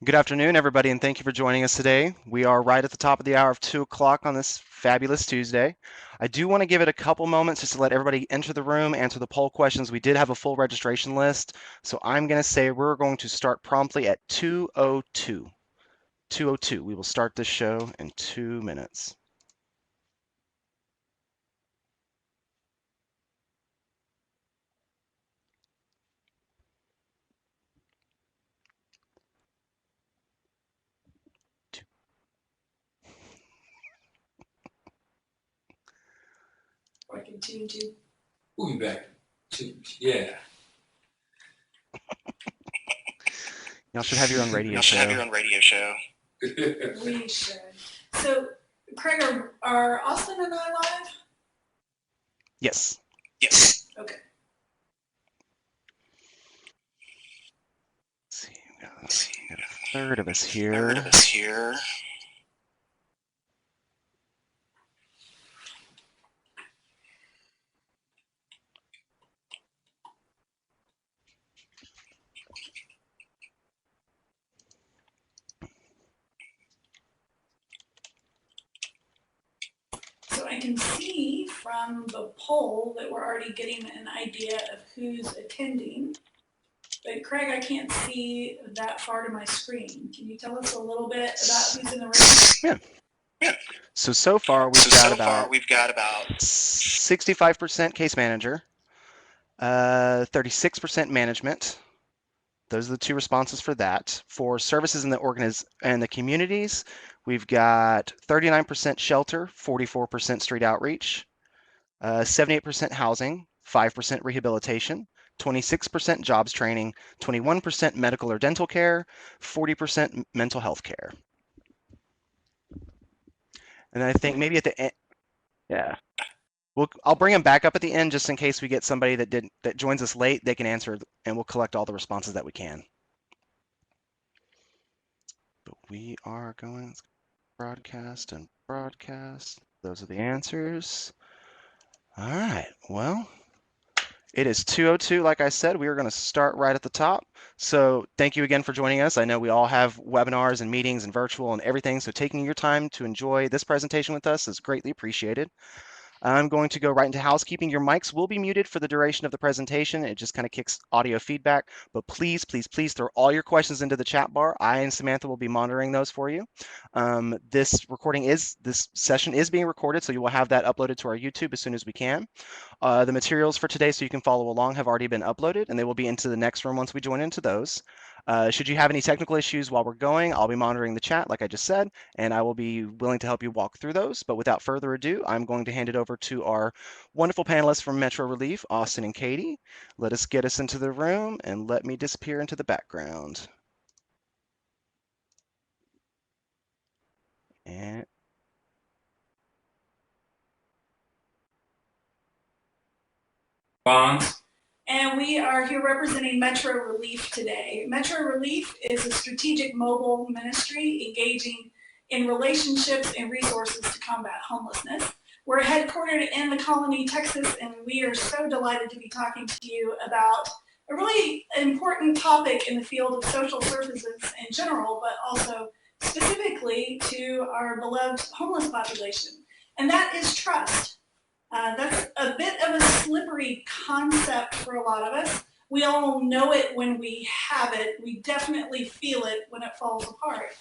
Good afternoon, everybody, and thank you for joining us today. We are right at the top of the hour of 2 o'clock on this fabulous Tuesday. I do want to give it a couple moments just to let everybody enter the room, answer the poll questions. We did have a full registration list, so I'm going to say we're going to start promptly at 2:02. 2:02. We will start this show in 2 minutes. I continue to. We'll be back. Yeah. Y'all should have your own radio Y'all show. should have your own radio show. We should. So, Craig, are Austin and I live? Yes. Yes. Okay. Let's see, we got a third of us here. Third of us here. So I can see from the poll that we're already getting an idea of who's attending. But Craig, I can't see that far to my screen. Can you tell us a little bit about who's in the room? Yeah. So far we've got about 65% case manager, 36% management. Those are the two responses for that. For services in the communities, we've got 39% shelter, 44% street outreach, 78% housing, 5% rehabilitation, 26% jobs training, 21% medical or dental care, 40% mental health care. And I think maybe at the end, yeah. I'll bring them back up at the end just in case we get somebody that joins us late. They can answer, and we'll collect all the responses that we can. But we are going broadcast and broadcast. Those are the answers. All right. Well, it is 2:02. Like I said, we are going to start right at the top. So thank you again for joining us. I know we all have webinars and meetings and virtual and everything. So taking your time to enjoy this presentation with us is greatly appreciated. I'm going to go right into housekeeping. Your mics will be muted for the duration of the presentation. It just kind of kicks audio feedback, but please, please, please throw all your questions into the chat bar. I and Samantha will be monitoring those for you. This session is being recorded, so you will have that uploaded to our YouTube as soon as we can. The materials for today, so you can follow along, have already been uploaded, and they will be into the next room once we join into those. Should you have any technical issues while we're going, I'll be monitoring the chat, like I just said, and I will be willing to help you walk through those. But without further ado, I'm going to hand it over to our wonderful panelists from Metro Relief, Austin and Katie. Let us get us into the room, and let me disappear into the background. And Bonds. And we are here representing Metro Relief today. Metro Relief is a strategic mobile ministry engaging in relationships and resources to combat homelessness. We're headquartered in the Colony, Texas, and we are so delighted to be talking to you about a really important topic in the field of social services in general, but also specifically to our beloved homeless population, and that is trust. That's a bit of a slippery concept for a lot of us. We all know it when we have it. We definitely feel it when it falls apart.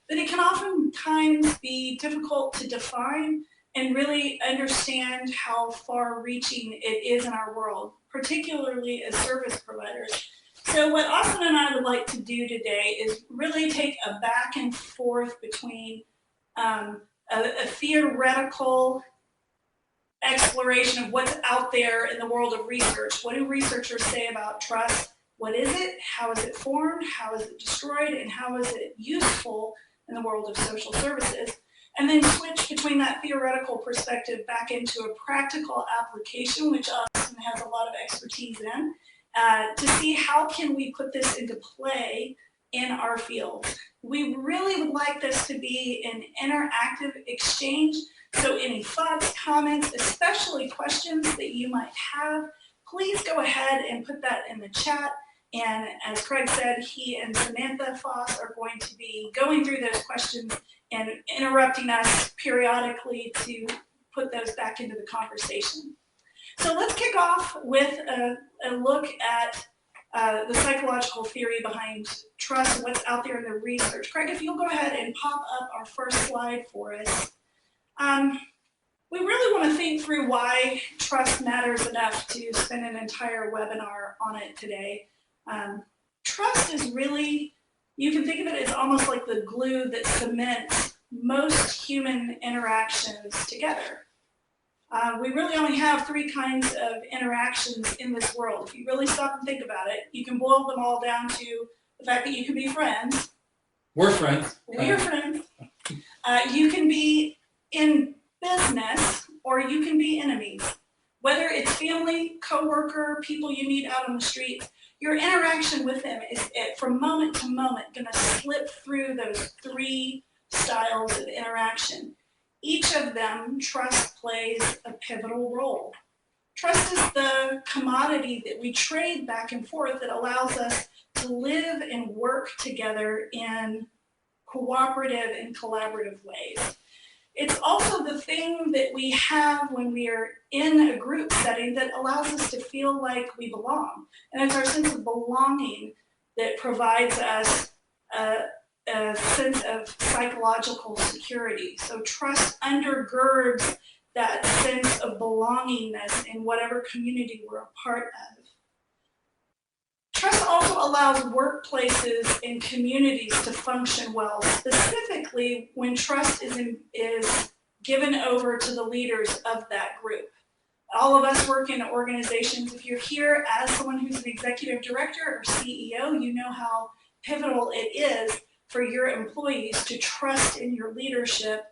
But it can oftentimes be difficult to define and really understand how far-reaching it is in our world, particularly as service providers. So what Austin and I would like to do today is really take a back and forth between a theoretical exploration of what's out there in the world of research. What do researchers say about trust? What is it? How is it formed? How is it destroyed? And how is it useful in the world of social services? And then switch between that theoretical perspective back into a practical application, which Austin has a lot of expertise in, to see how can we put this into play in our field. We really would like this to be an interactive exchange. So any thoughts, comments, especially questions that you might have, please go ahead and put that in the chat. And as Craig said, he and Samantha Foss are going to be going through those questions and interrupting us periodically to put those back into the conversation. So let's kick off with a look at the psychological theory behind trust and what's out there in the research. Craig, if you'll go ahead and pop up our first slide for us. We really want to think through why trust matters enough to spend an entire webinar on it today. Trust is really, you can think of it as almost like the glue that cements most human interactions together. We really only have three kinds of interactions in this world. If you really stop and think about it, you can boil them all down to the fact that you can be friends. We're friends. We are friends. You can be in business, or you can be enemies. Whether it's family, coworker, people you meet out on the street, your interaction with them is, from moment to moment, going to slip through those three styles of interaction. Each of them, trust plays a pivotal role. Trust is the commodity that we trade back and forth that allows us to live and work together in cooperative and collaborative ways. It's also the thing that we have when we are in a group setting that allows us to feel like we belong. And it's our sense of belonging that provides us a sense of psychological security. So trust undergirds that sense of belongingness in whatever community we're a part of. Trust also allows workplaces and communities to function well, specifically when trust is given over to the leaders of that group. All of us work in organizations. If you're here as someone who's an executive director or CEO, you know how pivotal it is for your employees to trust in your leadership.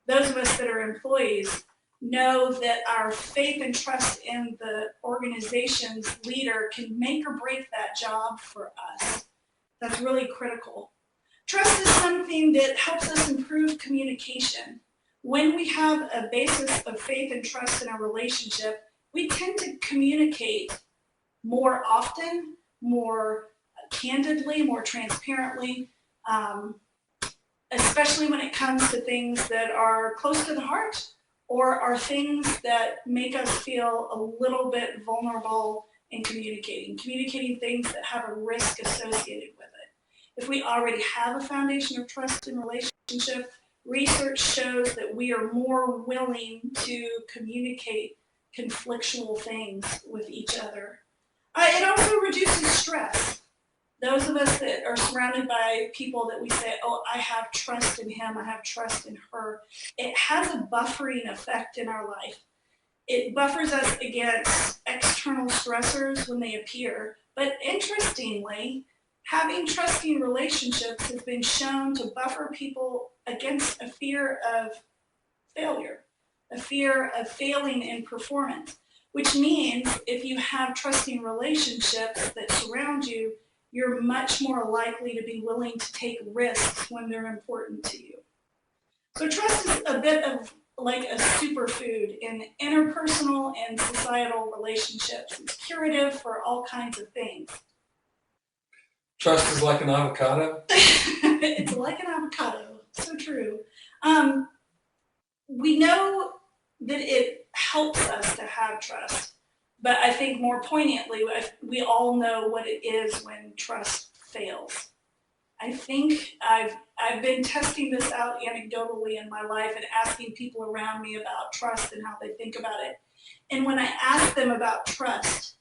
Those of us that are employees know that our faith and trust in the organization's leader can make or break that job for us. That's really critical. Trust is something that helps us improve communication. When we have a basis of faith and trust in a relationship, we tend to communicate more often, more candidly, more transparently, especially when it comes to things that are close to the heart or are things that make us feel a little bit vulnerable in communicating things that have a risk associated with it. If we already have a foundation of trust in relationship, research shows that we are more willing to communicate conflictual things with each other. It also reduces stress. Those of us that are surrounded by people that we say, oh, I have trust in him, I have trust in her, it has a buffering effect in our life. It buffers us against external stressors when they appear. But interestingly, having trusting relationships has been shown to buffer people against a fear of failure, a fear of failing in performance, which means if you have trusting relationships that surround you, you're much more likely to be willing to take risks when they're important to you. So trust is a bit of like a superfood in interpersonal and societal relationships. It's curative for all kinds of things. Trust is like an avocado. It's like an avocado, so true. We know that it helps us to have trust. But I think more poignantly, we all know what it is when trust fails. I think I've been testing this out anecdotally in my life and asking people around me about trust and how they think about it. And when I ask them about trust,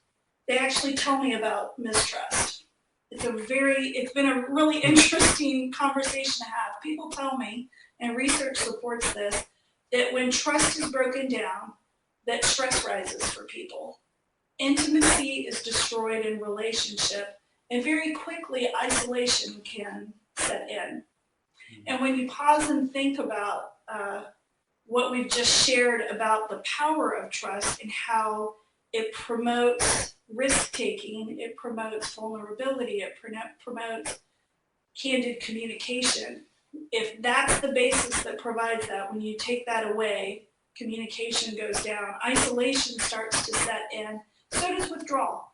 they actually tell me about mistrust. It's been a really interesting conversation to have. People tell me, and research supports this, that when trust is broken down, that stress rises for people. Intimacy is destroyed in relationship, and very quickly isolation can set in. And when you pause and think about what we've just shared about the power of trust and how it promotes risk-taking, it promotes vulnerability, it promotes candid communication. If that's the basis that provides that, when you take that away, communication goes down, isolation starts to set in, so does withdrawal.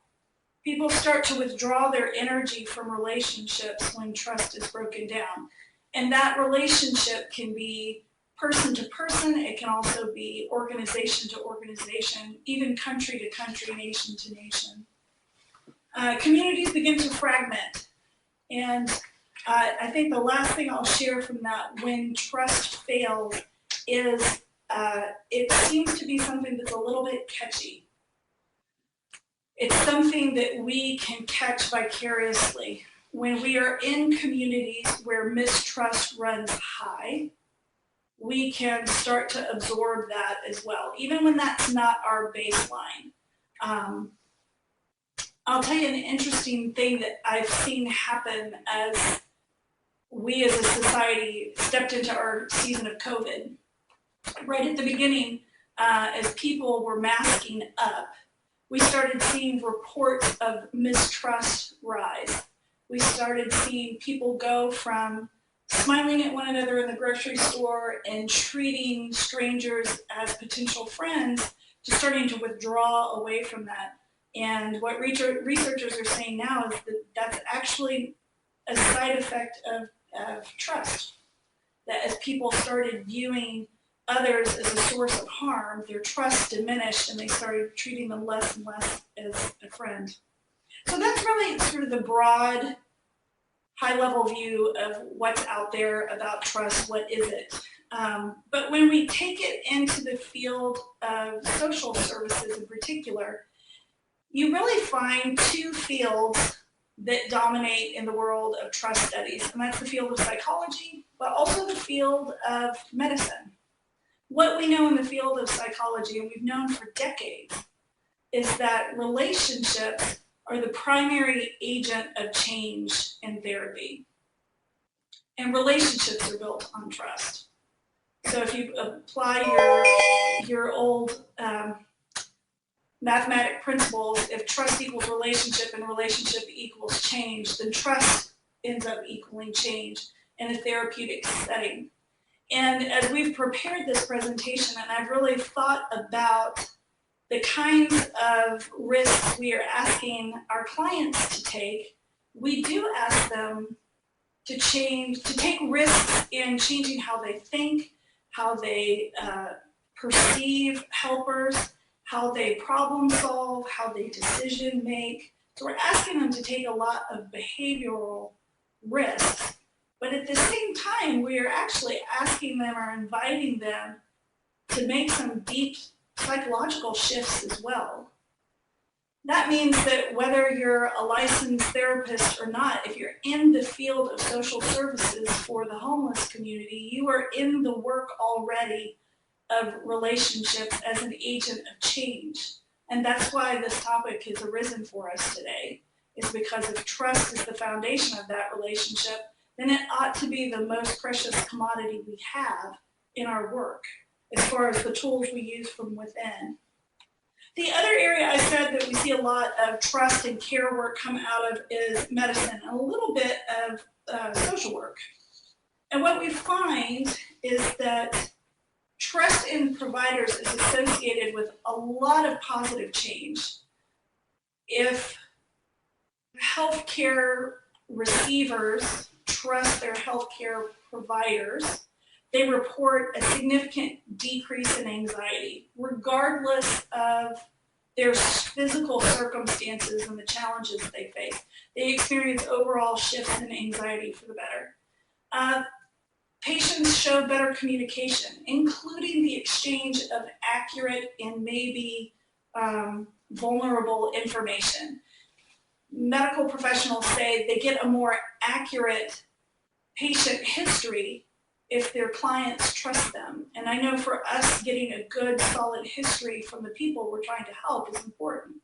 People start to withdraw their energy from relationships when trust is broken down. And that relationship can be person to person, it can also be organization to organization, even country to country, nation to nation. Communities begin to fragment. And I think the last thing I'll share from that, when trust fails, is it seems to be something that's a little bit catchy. It's something that we can catch vicariously. When we are in communities where mistrust runs high, we can start to absorb that as well, even when that's not our baseline. I'll tell you an interesting thing that I've seen happen as we as a society stepped into our season of COVID. Right at the beginning, as people were masking up, we started seeing reports of mistrust rise. We started seeing people go from smiling at one another in the grocery store and treating strangers as potential friends to starting to withdraw away from that. And what researchers are saying now is that that's actually a side effect of trust. That as people started viewing others as a source of harm, their trust diminished and they started treating them less and less as a friend. So that's really sort of the broad, high-level view of what's out there about trust. What is it? But when we take it into the field of social services in particular, you really find two fields that dominate in the world of trust studies, and that's the field of psychology, but also the field of medicine. What we know in the field of psychology, and we've known for decades, is that relationships are the primary agent of change in therapy. And relationships are built on trust. So if you apply your old mathematic principles, if trust equals relationship and relationship equals change, then trust ends up equaling change in a therapeutic setting. And as we've prepared this presentation, and I've really thought about the kinds of risks we are asking our clients to take, we do ask them to take risks in changing how they think, how they perceive helpers, how they problem solve, how they decision make. So we're asking them to take a lot of behavioral risks. But at the same time, we are actually asking them or inviting them to make some deep psychological shifts as well. That means that whether you're a licensed therapist or not, if you're in the field of social services for the homeless community, you are in the work already of relationships as an agent of change. And that's why this topic has arisen for us today, is because if trust is the foundation of that relationship, then it ought to be the most precious commodity we have in our work, as far as the tools we use from within. The other area I said that we see a lot of trust and care work come out of is medicine, and a little bit of social work. And what we find is that trust in providers is associated with a lot of positive change. If healthcare receivers trust their healthcare providers, they report a significant decrease in anxiety, regardless of their physical circumstances and the challenges they face. They experience overall shifts in anxiety for the better. Patients show better communication, including the exchange of accurate and maybe vulnerable information. Medical professionals say they get a more accurate patient history if their clients trust them. And I know for us, getting a good, solid history from the people we're trying to help is important.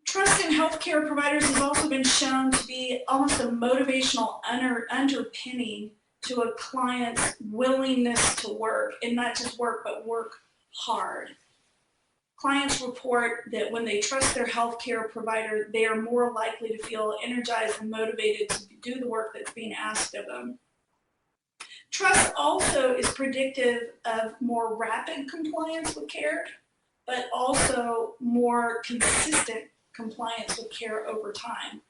Trust in healthcare providers has also been shown to be almost a motivational underpinning to a client's willingness to work, and not just work, but work hard. Clients report that when they trust their healthcare provider, they are more likely to feel energized and motivated to do the work that's being asked of them. Trust also is predictive of more rapid compliance with care, but also more consistent compliance with care over time.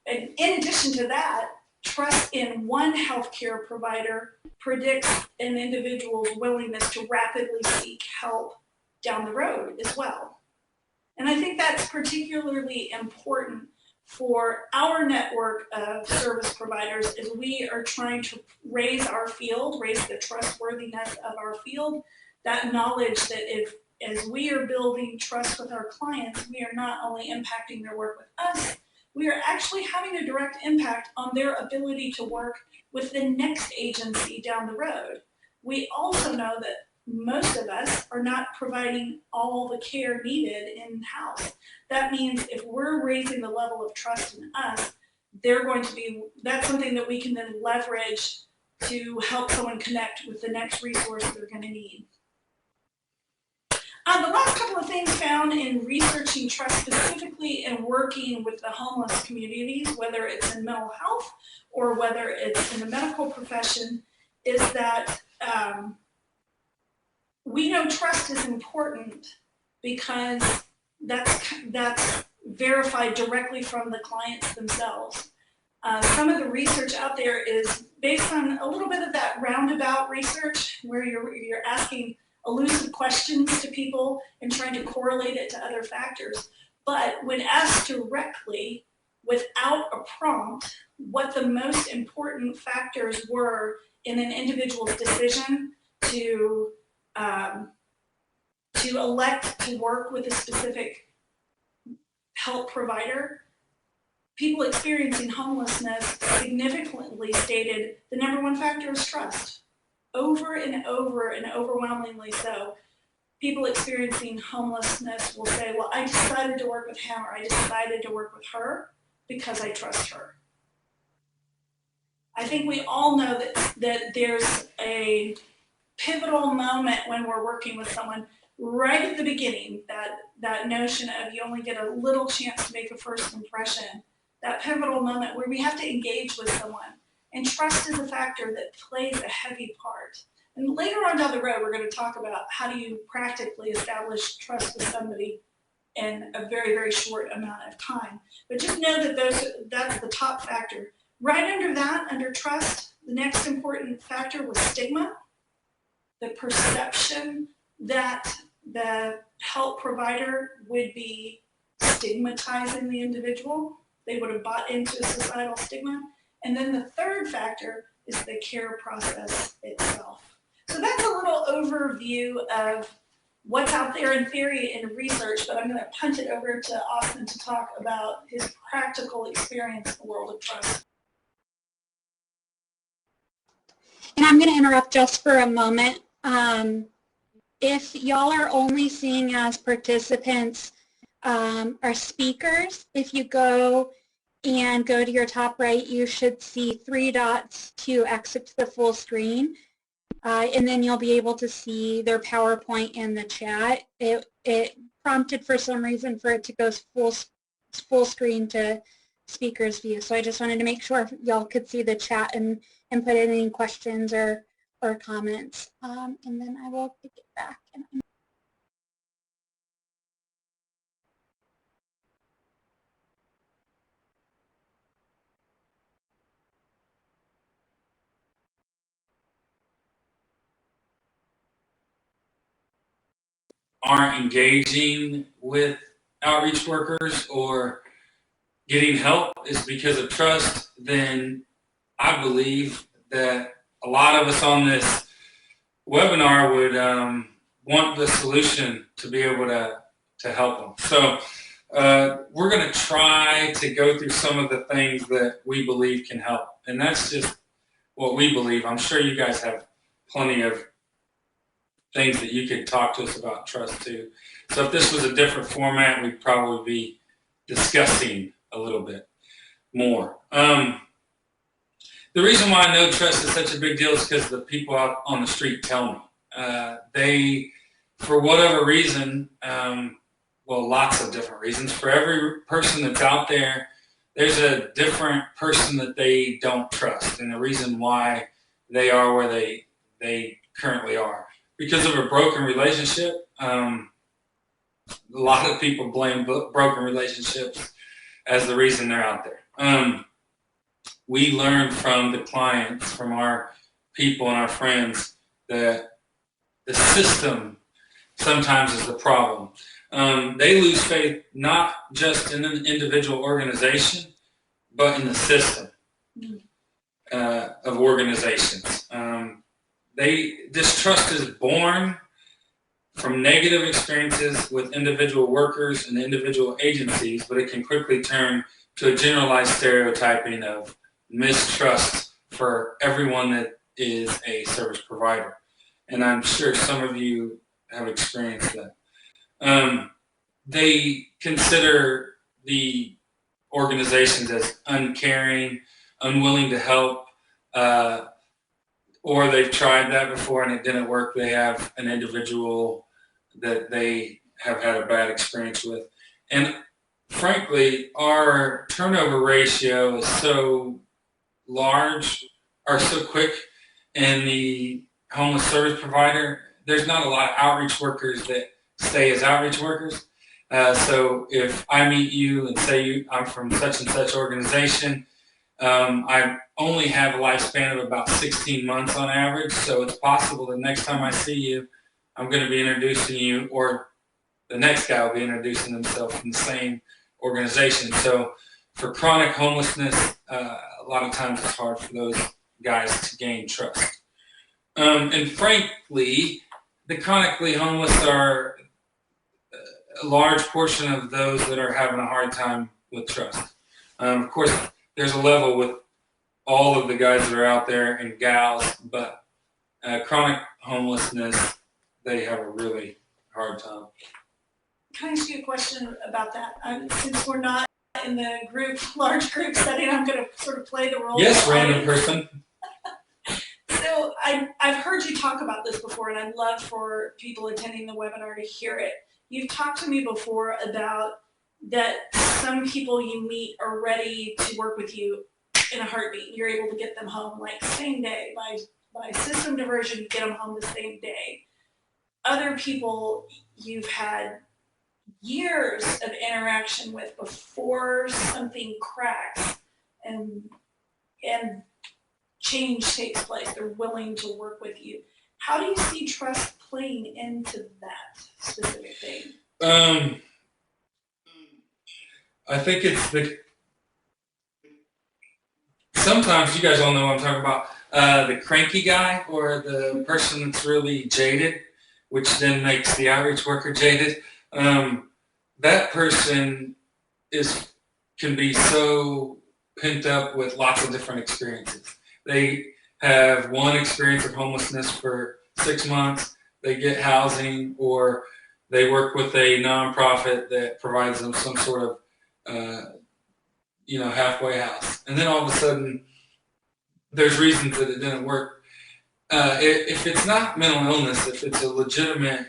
And in addition to that, trust in one healthcare provider predicts an individual's willingness to rapidly seek help down the road as well. And I think that's particularly important for our network of service providers as we are trying to raise our field, raise the trustworthiness of our field, that knowledge that as we are building trust with our clients, we are not only impacting their work with us, we are actually having a direct impact on their ability to work with the next agency down the road. We also know that most of us are not providing all the care needed in-house. That means if we're raising the level of trust in us, that's something that we can then leverage to help someone connect with the next resource they're going to need. The last couple of things found in researching trust specifically and working with the homeless communities, whether it's in mental health or whether it's in the medical profession, is that we know trust is important because that's verified directly from the clients themselves. Some of the research out there is based on a little bit of that roundabout research where you're asking elusive questions to people and trying to correlate it to other factors. But when asked directly without a prompt, what the most important factors were in an individual's decision to elect to work with a specific help provider, people experiencing homelessness significantly stated the number one factor is trust. Over and over and overwhelmingly so, people experiencing homelessness will say, well, I decided to work with him or I decided to work with her because I trust her. I think we all know that there's a pivotal moment when we're working with someone right at the beginning, that notion of you only get a little chance to make a first impression, that pivotal moment where we have to engage with someone. And trust is a factor that plays a heavy part. And later on down the road, we're going to talk about how do you practically establish trust with somebody in a very, very short amount of time. But just know that that's the top factor. Right under that, under trust, the next important factor was stigma, the perception that the help provider would be stigmatizing the individual. They would have bought into a societal stigma. And then the third factor is the care process itself. So that's a little overview of what's out there in theory and research, but I'm going to punt it over to Austin to talk about his practical experience in the world of trust. And I'm going to interrupt just for a moment. If y'all are only seeing as participants or speakers, if you go to your top right, you should see 3 dots to exit to the full screen. And then you'll be able to see their PowerPoint in the chat. It prompted for some reason for it to go full screen to speakers view. So I just wanted to make sure y'all could see the chat and put in any questions or comments. And then I will pick it back. Aren't engaging with outreach workers or getting help is because of trust, then I believe that a lot of us on this webinar would want the solution to be able to help them. So we're going to try to go through some of the things that we believe can help. And that's just what we believe. I'm sure you guys have plenty of things that you could talk to us about trust too. So if this was a different format, we'd probably be discussing a little bit more. The reason why I know trust is such a big deal is because the people out on the street tell me. They, for whatever reason, well, lots of different reasons, for every person that's out there, there's a different person that they don't trust, and the reason why they are where they currently are. Because of a broken relationship, a lot of people blame broken relationships as the reason they're out there. We learn from the clients, from our people and our friends, that the system sometimes is the problem. They lose faith not just in an individual organization, but in the system of organizations. This trust is born from negative experiences with individual workers and individual agencies, but it can quickly turn to a generalized stereotyping of mistrust for everyone that is a service provider. And I'm sure some of you have experienced that. They consider the organizations as uncaring, unwilling to help, or they've tried that before and it didn't work. They have an individual that they have had a bad experience with. And frankly, our turnover ratio is so large or so quick in the homeless service provider. There's not a lot of outreach workers that stay as outreach workers. So if I meet you and say I'm from such and such organization, I only have a lifespan of about 16 months on average. So it's possible the next time I see you, I'm going to be introducing you, or the next guy will be introducing himself from the same organization. So for chronic homelessness, a lot of times it's hard for those guys to gain trust. And frankly, the chronically homeless are a large portion of those that are having a hard time with trust. Of course, there's a level with all of the guys that are out there and gals, but chronic homelessness, they have a really hard time. Can I ask you a question about that? Since we're not in the large group setting, I'm going to sort of play the role. Yes, random person. So I've heard you talk about this before, and I'd love for people attending the webinar to hear it. You've talked to me before about that some people you meet are ready to work with you in a heartbeat. You're able to get them home like same day. By system diversion, you get them home the same day. Other people you've had years of interaction with before something cracks and change takes place. They're willing to work with you. How do you see trust playing into that specific thing? I think it's sometimes you guys all know what I'm talking about, the cranky guy or the person that's really jaded, which then makes the outreach worker jaded. That person can be so pent up with lots of different experiences. They have one experience of homelessness for 6 months, they get housing, or they work with a nonprofit that provides them some sort of halfway house. And then all of a sudden, there's reasons that it didn't work. If it's not mental illness, if it's a legitimate,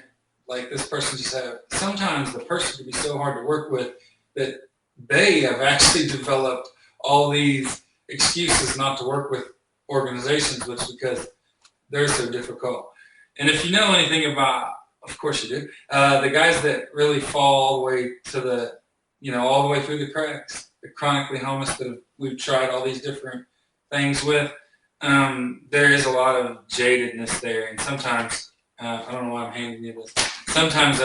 like this person just had, sometimes the person can be so hard to work with that they have actually developed all these excuses not to work with organizations, which is because they're so difficult. And if you know anything about, of course you do, the guys that really fall all the way to all the way through the cracks, the chronically homeless that we've tried all these different things with, there is a lot of jadedness there. And sometimes, I don't know why I'm handing you this, sometimes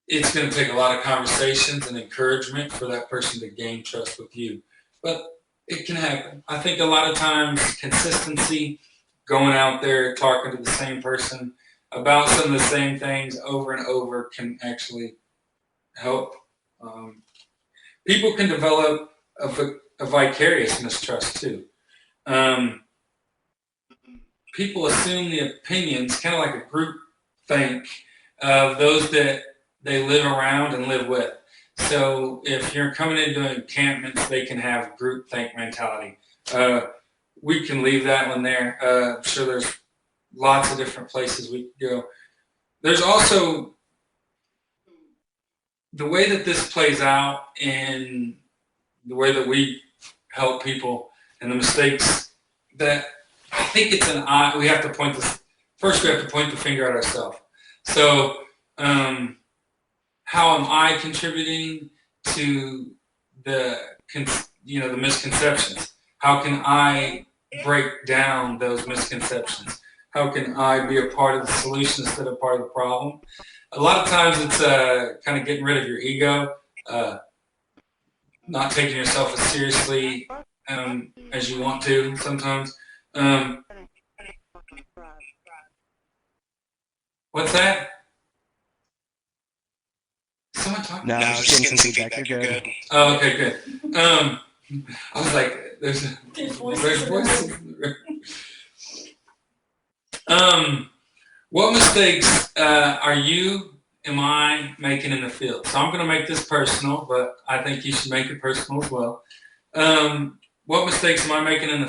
it's going to take a lot of conversations and encouragement for that person to gain trust with you. But it can happen. I think a lot of times consistency, going out there, talking to the same person about some of the same things over and over can actually help. People can develop a vicarious mistrust too. People assume the opinions, kind of like a group think, of those that they live around and live with. So if you're coming into encampments, they can have group think mentality. We can leave that one there. I'm sure there's lots of different places we can go. There's also the way that this plays out in the way that we help people and the mistakes that I think it's we have to point the finger at ourselves. So how am I contributing to the the misconceptions? How can I break down those misconceptions? How can I be a part of the solution instead of part of the problem? A lot of times it's kind of getting rid of your ego, not taking yourself as seriously as you want to sometimes. What's that? Someone talking? No, I was just getting some feedback. You're good. Oh, okay, good. I was like, there's voices. What mistakes am I making in the field? So I'm going to make this personal, but I think you should make it personal as well. What mistakes am I making in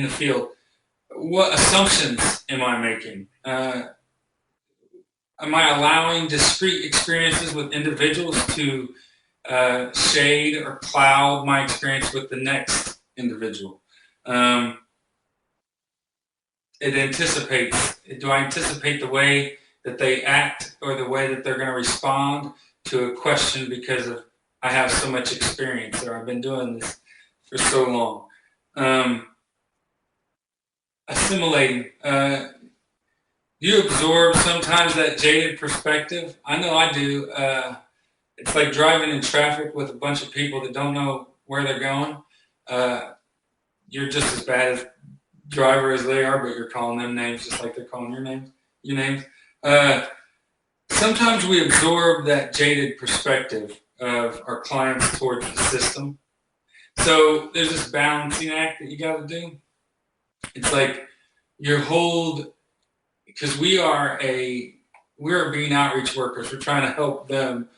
the field? What assumptions am I making? Am I allowing discrete experiences with individuals to shade or cloud my experience with the next individual? Do I anticipate the way that they act or the way that they're going to respond to a question because of I have so much experience or I've been doing this for so long? Assimilating. You absorb sometimes that jaded perspective. I know I do. It's like driving in traffic with a bunch of people that don't know where they're going. You're just as bad as driver as they are, but you're calling them names just like they're calling your names. Sometimes we absorb that jaded perspective of our clients towards the system. So there's this balancing act that you got to do. It's like because we're being outreach workers. We're trying to help them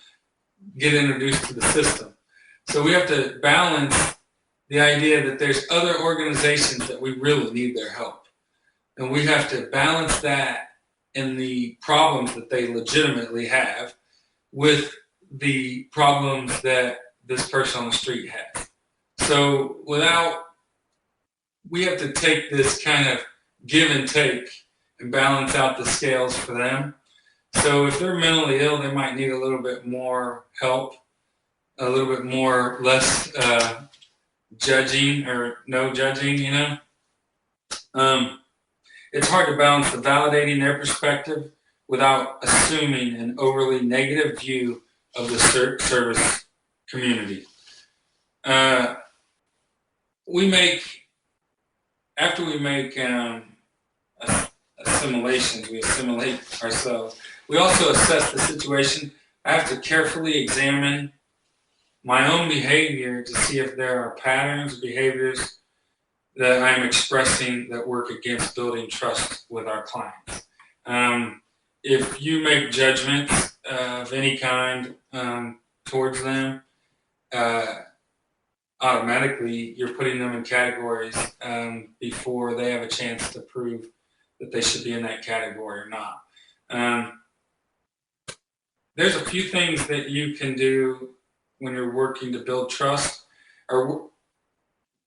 get introduced to the system. So we have to balance the idea that there's other organizations that we really need their help. And we have to balance that in the problems that they legitimately have with the problems that this person on the street has. So we have to take this kind of give and take and balance out the scales for them. So if they're mentally ill, they might need a little bit more help, a little bit less judging or no judging, It's hard to balance the validating their perspective without assuming an overly negative view of the service community. After we make assimilations, we assimilate ourselves. We also assess the situation. I have to carefully examine my own behavior to see if there are patterns, behaviors that I'm expressing that work against building trust with our clients. If you make judgments of any kind towards them, automatically you're putting them in categories before they have a chance to prove that they should be in that category or not. There's a few things that you can do when you're working to build trust, or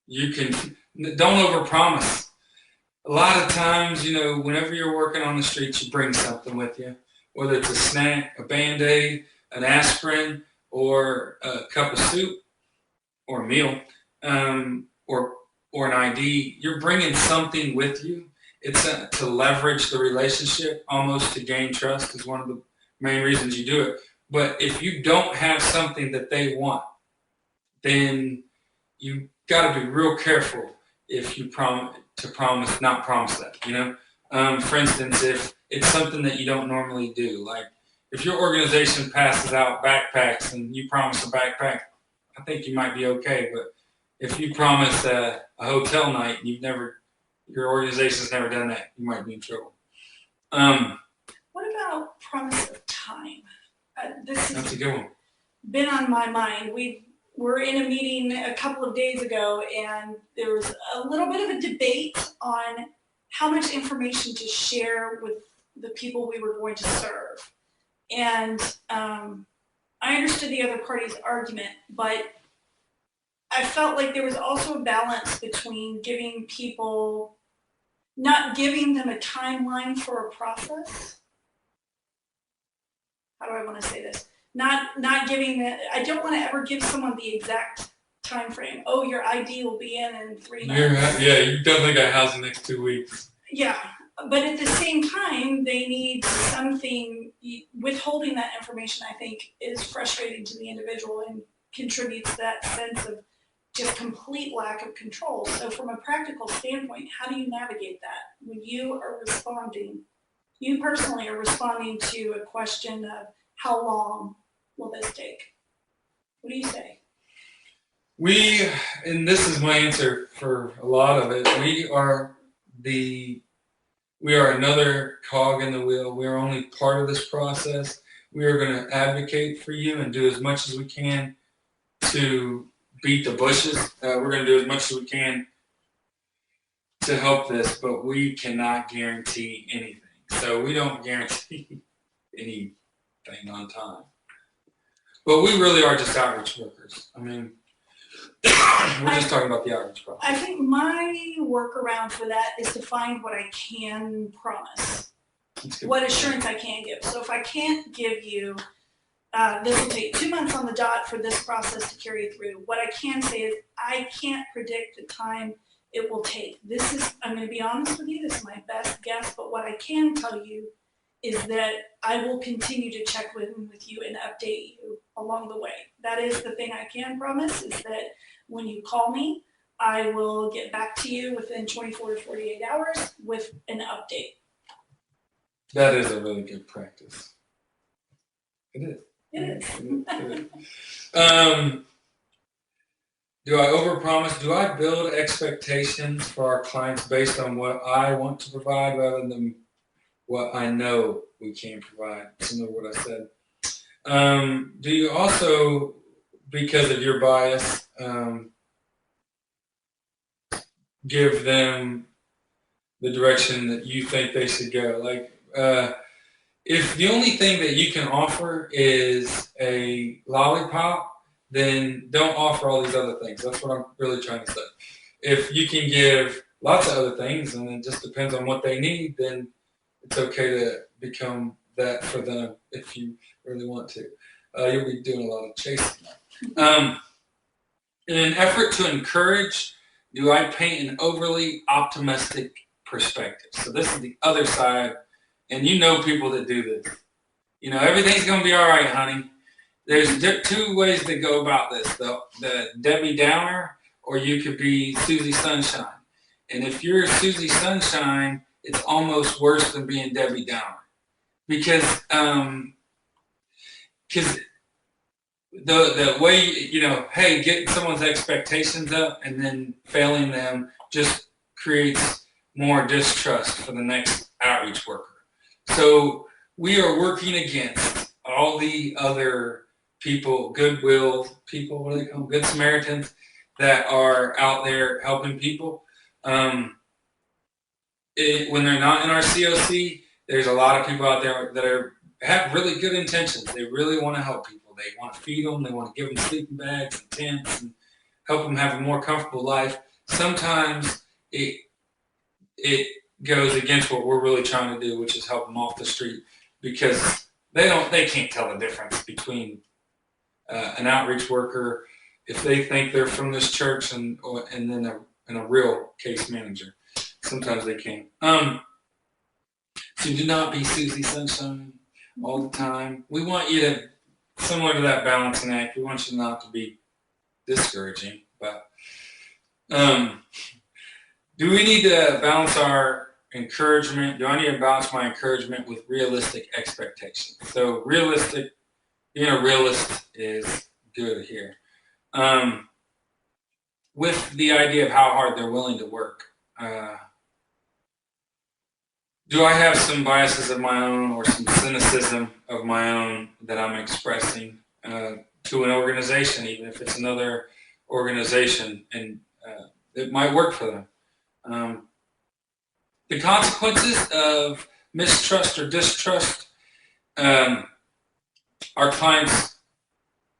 don't overpromise. A lot of times, whenever you're working on the streets, you bring something with you, whether it's a snack, a Band-Aid, an aspirin, or a cup of soup, or a meal, or an ID. You're bringing something with you. It's to leverage the relationship, almost to gain trust is one of the main reasons you do it. But if you don't have something that they want, then you got to be real careful if you not promise that, for instance, if it's something that you don't normally do, like if your organization passes out backpacks and you promise a backpack, I think you might be okay. But if you promise a hotel night and your organization's never done that, you might be in trouble. What about promise of time? That's a good one. Been on my mind. We're in a meeting a couple of days ago, and there was a little bit of a debate on how much information to share with the people we were going to serve. And I understood the other party's argument, but I felt like there was also a balance between not giving them a timeline for a process, how do I want to say this? Not giving the, I don't want to ever give someone the exact time frame. Oh, your ID will be in 3 months. Yeah, you definitely got a house in the next 2 weeks. Yeah, but at the same time, they need something. Withholding that information, I think, is frustrating to the individual and contributes to that sense of just complete lack of control. So from a practical standpoint, how do you navigate that when you are responding? You personally are responding to a question of how long will this take? What do you say? And this is my answer for a lot of it, we are another cog in the wheel. We are only part of this process. We are going to advocate for you and do as much as we can to beat the bushes. We're going to do as much as we can to help this, but we cannot guarantee anything. So we don't guarantee anything on time. But we really are just outreach workers. I mean, we're just talking about the outreach process. I think my workaround for that is to find what I can promise, what assurance I can give. So if I can't give you, this will take 2 months on the dot for this process to carry through. What I can say is I can't predict the time it will take. I'm going to be honest with you, this is my best guess, but what I can tell you is that I will continue to check with you and update you along the way. That is the thing I can promise, is that when you call me, I will get back to you within 24 to 48 hours with an update. That is a really good practice. It is. It is. Do I overpromise? Do I build expectations for our clients based on what I want to provide rather than what I know we can provide? Similar to what I said. Do you also, because of your bias, give them the direction that you think they should go? Like, if the only thing that you can offer is a lollipop, then don't offer all these other things. That's what I'm really trying to say. If you can give lots of other things and it just depends on what they need, then it's okay to become that for them if you really want to. You'll be doing a lot of chasing. In an effort to encourage, do I paint an overly optimistic perspective? So this is the other side, and you know people that do this. You know, everything's going to be all right, honey. There's 2 ways to go about this, the Debbie Downer, or you could be Susie Sunshine. And if you're Susie Sunshine, it's almost worse than being Debbie Downer. Because the way, you know, hey, getting someone's expectations up and then failing them just creates more distrust for the next outreach worker. So we are working against all the other people, goodwill people, what do they call them? Good Samaritans that are out there helping people. When they're not in our COC, there's a lot of people out there that have really good intentions. They really want to help people. They want to feed them. They want to give them sleeping bags and tents and help them have a more comfortable life. Sometimes it goes against what we're really trying to do, which is help them off the street, because they can't tell the difference between an outreach worker if they think they're from this church and then a real case manager. Sometimes they can't. So do not be Susie Sunshine all the time. We want you to, similar to that balancing act, we want you not to be discouraging. But do we need to balance our encouragement? Do I need to balance my encouragement with realistic expectations? So being a realist is good here. With the idea of how hard they're willing to work. Do I have some biases of my own or some cynicism of my own that I'm expressing to an organization, even if it's another organization, and it might work for them? The consequences of mistrust or distrust, our clients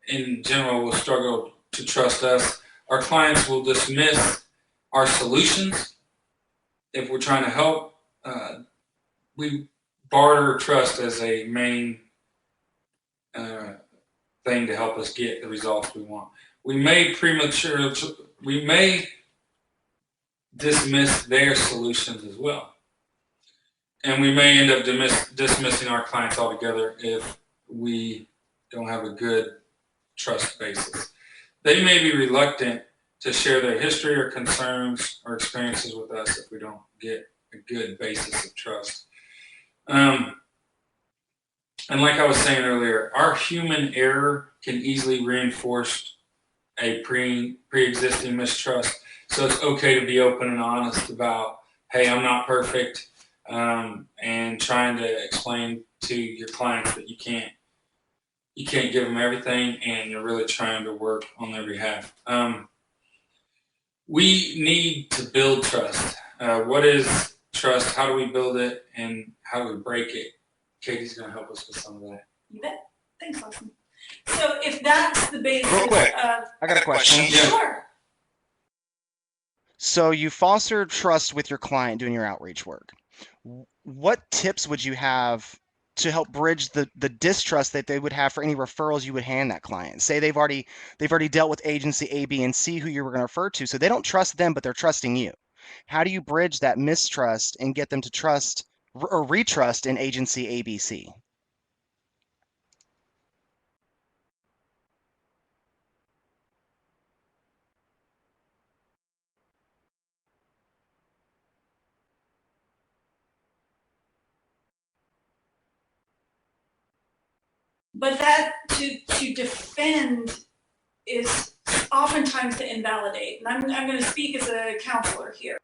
in general will struggle to trust us. Our clients will dismiss our solutions if we're trying to help. We barter trust as a main thing to help us get the results we want. We may dismiss their solutions as well. And we may end up dismissing our clients altogether if we don't have a good trust basis. They may be reluctant to share their history or concerns or experiences with us if we don't get a good basis of trust. And like I was saying earlier, our human error can easily reinforce a pre-existing mistrust. So it's okay to be open and honest about, hey, I'm not perfect, and trying to explain to your clients that you can't give them everything, and you're really trying to work on their behalf. We need to build trust. What is trust? How do we build it, and how do we break it? Katie's going to help us with some of that. You bet. Thanks, Austin. So if that's the basis Real quick, of... I got a question. Yeah. Sure. So you foster trust with your client doing your outreach work. What tips would you have to help bridge the distrust that they would have for any referrals you would hand that client? Say they've already dealt with agency A, B, and C who you were going to refer to, so they don't trust them, but they're trusting you. How do you bridge that mistrust and get them to trust or retrust in agency A, B, C? But that to defend is oftentimes to invalidate. And I'm going to speak as a counselor here.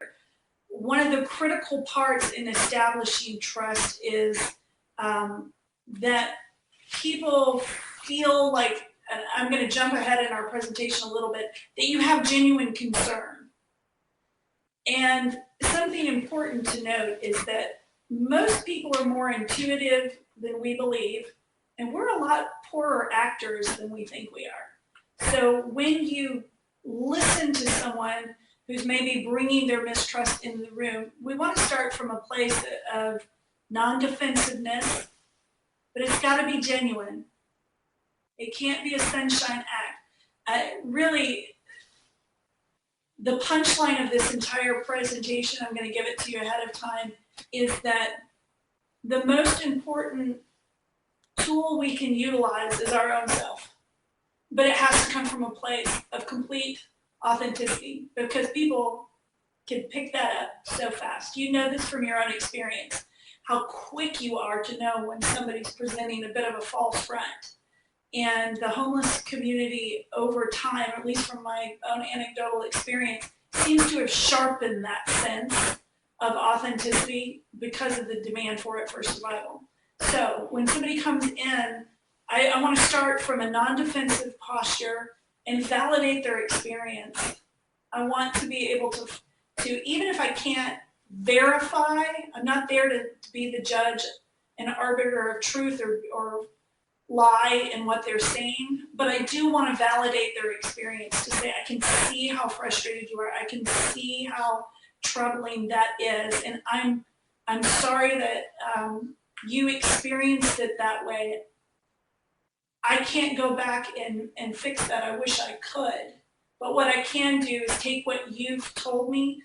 One of the critical parts in establishing trust is that people feel like, and I'm going to jump ahead in our presentation a little bit, that you have genuine concern. And something important to note is that most people are more intuitive than we believe, and we're a lot poorer actors than we think we are. So when you listen to someone who's maybe bringing their mistrust into the room, we want to start from a place of non-defensiveness, but it's got to be genuine. It can't be a sunshine act. Really, the punchline of this entire presentation, I'm going to give it to you ahead of time, is that the most important tool we can utilize is our own self. But it has to come from a place of complete authenticity, because people can pick that up so fast. You know this from your own experience, how quick you are to know when somebody's presenting a bit of a false front. And the homeless community over time, at least from my own anecdotal experience, seems to have sharpened that sense of authenticity because of the demand for it for survival. So when somebody comes in, I want to start from a non-defensive posture and validate their experience. I want to be able to even if I can't verify, I'm not there to be the judge and arbiter of truth or lie in what they're saying, but I do want to validate their experience, to say I can see how frustrated you are, I can see how troubling that is, and I'm sorry that you experienced it that way. I can't go back and fix that. I wish I could. But what I can do is take what you've told me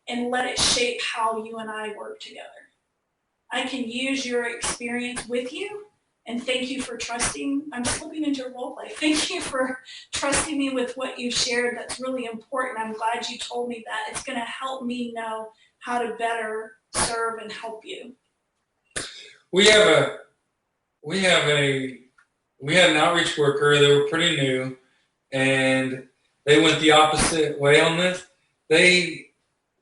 and let it shape how you and I work together. I can use your experience with you, and thank you for trusting. I'm slipping into a role play. Thank you for trusting me with what you shared. That's really important. I'm glad you told me that. It's going to help me know how to better serve and help you. We had an outreach worker. They were pretty new, and they went the opposite way on this. They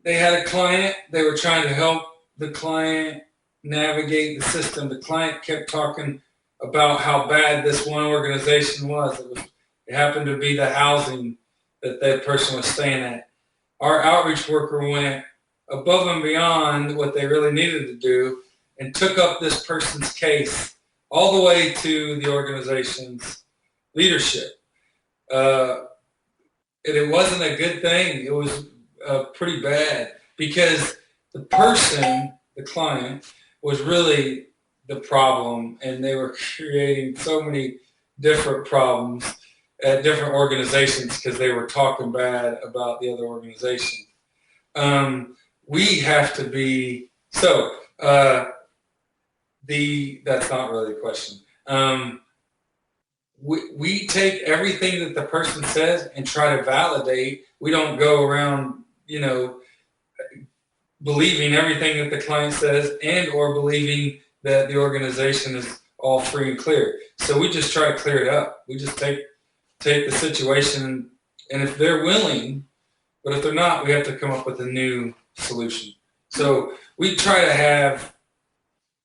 had a client. They were trying to help the client navigate the system. The client kept talking about how bad this one organization was. It happened to be the housing that person was staying at. Our outreach worker went above and beyond what they really needed to do and took up this person's case all the way to the organization's leadership. And it wasn't a good thing. It was pretty bad, because the person, the client, was really the problem, and they were creating so many different problems at different organizations because they were talking bad about the other organization. We have to be, so that's not really the question. We take everything that the person says and try to validate. We don't go around, believing everything that the client says and or believing that the organization is all free and clear. So we just try to clear it up. We just take the situation, and if they're willing, but if they're not, we have to come up with a new solution. So we try to have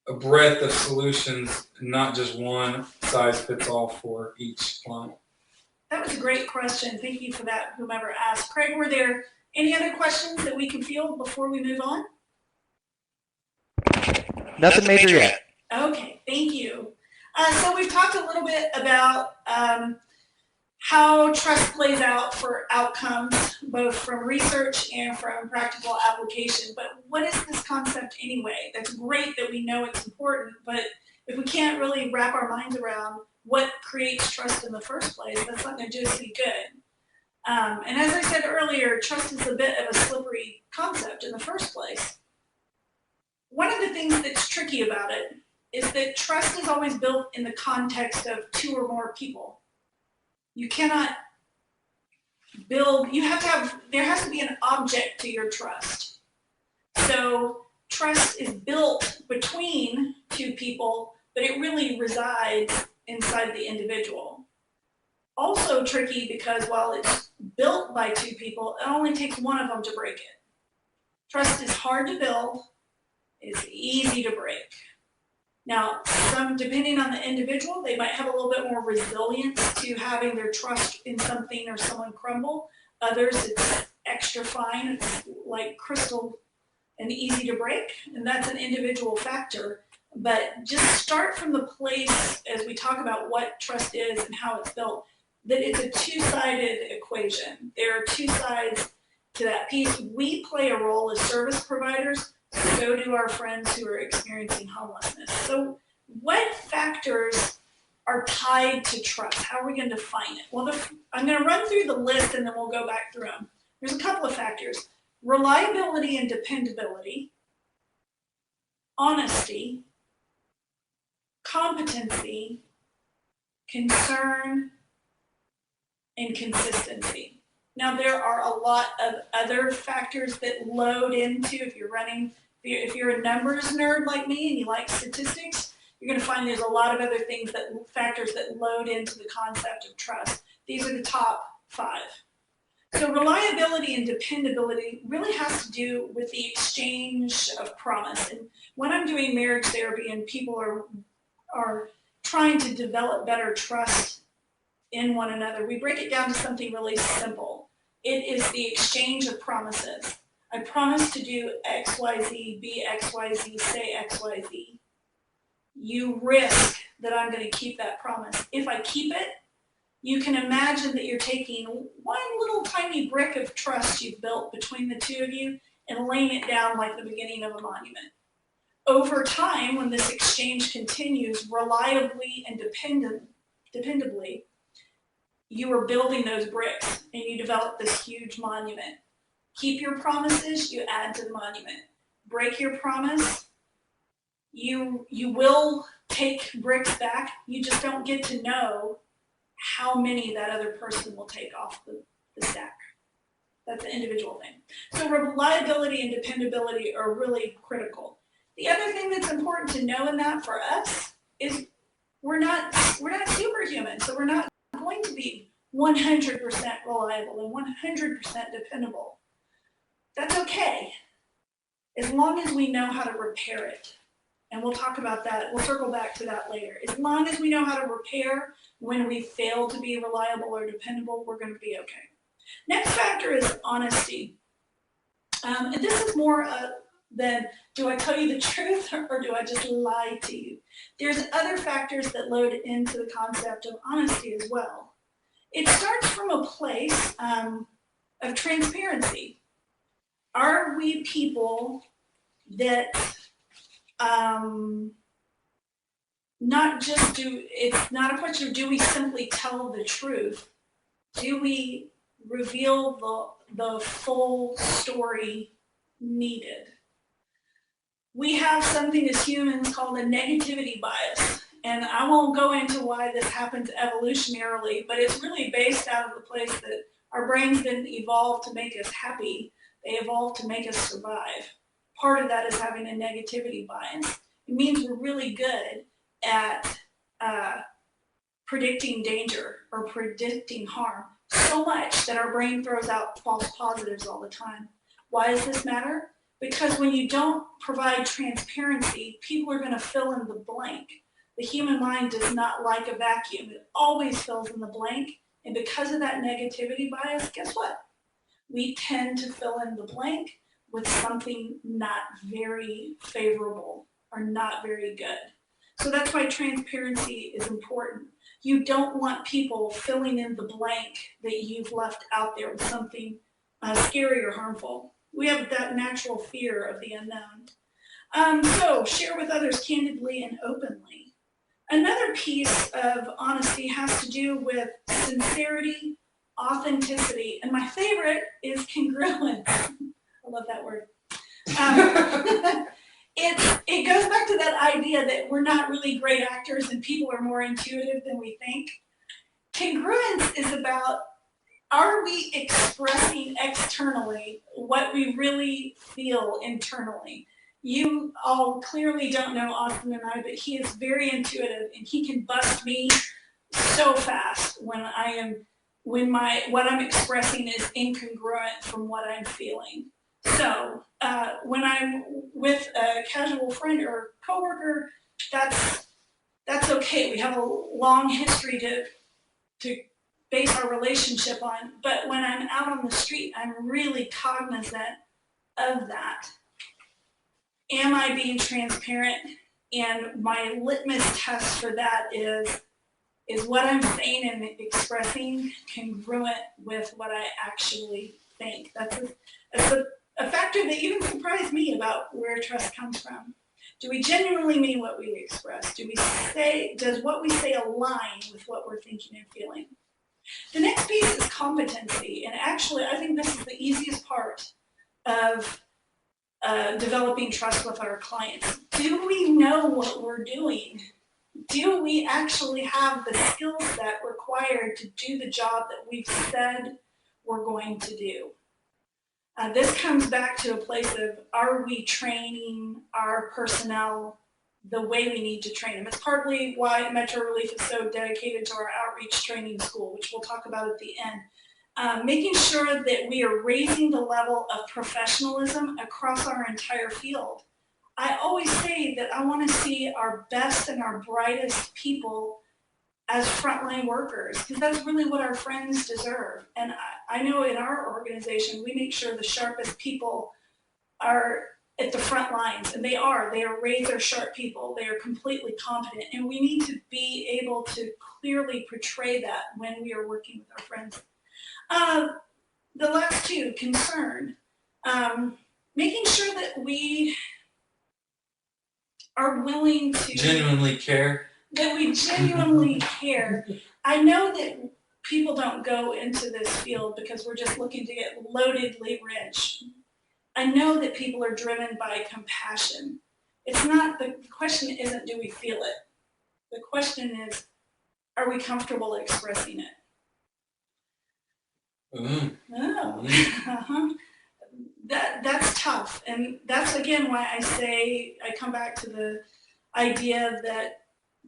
a breadth of solutions, not just one size fits all for each client. That was a great question. Thank you for that, whomever asked. Craig, were there any other questions that we can field before we move on? Nothing major yet. Okay, thank you. So we've talked a little bit about how trust plays out for outcomes, both from research and from practical application. But what is this concept anyway? That's great that we know it's important, but if we can't really wrap our minds around what creates trust in the first place, that's not going to do us any good. And as I said earlier, trust is a bit of a slippery concept in the first place. One of the things that's tricky about it is that trust is always built in the context of two or more people. You cannot build, there has to be an object to your trust. So trust is built between two people, but it really resides inside the individual. Also tricky because while it's built by two people, it only takes one of them to break it. Trust is hard to build, it's easy to break. Now, depending on the individual, they might have a little bit more resilience to having their trust in something or someone crumble. Others, it's extra fine, it's like crystal and easy to break, and that's an individual factor. But just start from the place, as we talk about what trust is and how it's built, that it's a two-sided equation. There are two sides to that piece. We play a role as service providers, so do our friends who are experiencing homelessness. So what factors are tied to trust? How are we going to define it? Well, I'm going to run through the list and then we'll go back through them. There's a couple of factors: reliability and dependability, honesty, competency, concern, and consistency. Now, there are a lot of other factors that load into, if you're a numbers nerd like me and you like statistics, you're going to find there's a lot of other factors that load into the concept of trust. These are the top 5. So reliability and dependability really has to do with the exchange of promise. And when I'm doing marriage therapy and people are trying to develop better trust in one another, we break it down to something really simple. It is the exchange of promises. I promise to do X, Y, Z, be X, Y, Z, say X, Y, Z. You risk that I'm going to keep that promise. If I keep it, you can imagine that you're taking one little tiny brick of trust you've built between the two of you and laying it down like the beginning of a monument. Over time, when this exchange continues reliably and dependably, you are building those bricks and you develop this huge monument. Keep your promises, you add to the monument. Break your promise, you will take bricks back. You just don't get to know how many that other person will take off the stack. That's an individual thing. So reliability and dependability are really critical. The other thing that's important to know in that for us is we're not superhuman, so we're not going to be 100% reliable and 100% dependable. That's okay, as long as we know how to repair it. And we'll talk about that, we'll circle back to that later. As long as we know how to repair when we fail to be reliable or dependable, we're going to be okay. Next factor is honesty. And this is more than, do I tell you the truth or do I just lie to you? There's other factors that load into the concept of honesty as well. It starts from a place of transparency. Are we people that not just it's not a question of do we simply tell the truth, do we reveal the full story needed? We have something as humans called a negativity bias. And I won't go into why this happens evolutionarily, but it's really based out of the place that our brains didn't evolve to make us happy. They evolved to make us survive. Part of that is having a negativity bias. It means we're really good at predicting danger or predicting harm so much that our brain throws out false positives all the time. Why does this matter? Because when you don't provide transparency, people are going to fill in the blank. The human mind does not like a vacuum. It always fills in the blank. And because of that negativity bias, guess what? We tend to fill in the blank with something not very favorable or not very good. So that's why transparency is important. You don't want people filling in the blank that you've left out there with something scary or harmful. We have that natural fear of the unknown. So share with others candidly and openly. Another piece of honesty has to do with sincerity, authenticity, and my favorite is congruence. I love that word. It goes back to that idea that we're not really great actors and people are more intuitive than we think. Congruence is about, are we expressing externally what we really feel internally? You all clearly don't know Austin and I, but he is very intuitive and he can bust me so fast when what I'm expressing is incongruent from what I'm feeling. So when I'm with a casual friend or coworker, that's okay. We have a long history to base our relationship on. But when I'm out on the street, I'm really cognizant of that. Am I being transparent? And my litmus test for that is what I'm saying and expressing congruent with what I actually think? That's a factor that even surprised me about where trust comes from. Do we genuinely mean what we express? Does what we say align with what we're thinking and feeling? The next piece is competency, and actually I think this is the easiest part of developing trust with our clients. Do we know what we're doing? Do we actually have the skill set required to do the job that we've said we're going to do? This comes back to a place of, are we training our personnel the way we need to train them? It's partly why Metro Relief is so dedicated to our outreach training school, which we'll talk about at the end. Making sure that we are raising the level of professionalism across our entire field. I always say that I want to see our best and our brightest people as frontline workers, because that's really what our friends deserve. And I know in our organization, we make sure the sharpest people are at the front lines, and they are razor sharp people. They are completely competent, and we need to be able to clearly portray that when we are working with our friends. The last two, concern. Making sure that we are willing to Genuinely care. That we genuinely care. I know that people don't go into this field because we're just looking to get loadedly rich. I know that people are driven by compassion. The question isn't, do we feel it? The question is, are we comfortable expressing it? Oh, that's tough, and that's again why I come back to the idea that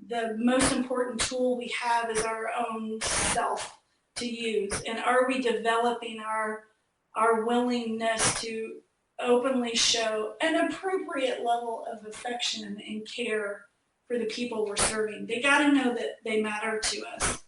the most important tool we have is our own self to use, and are we developing our willingness to openly show an appropriate level of affection and care for the people we're serving. They got to know that they matter to us.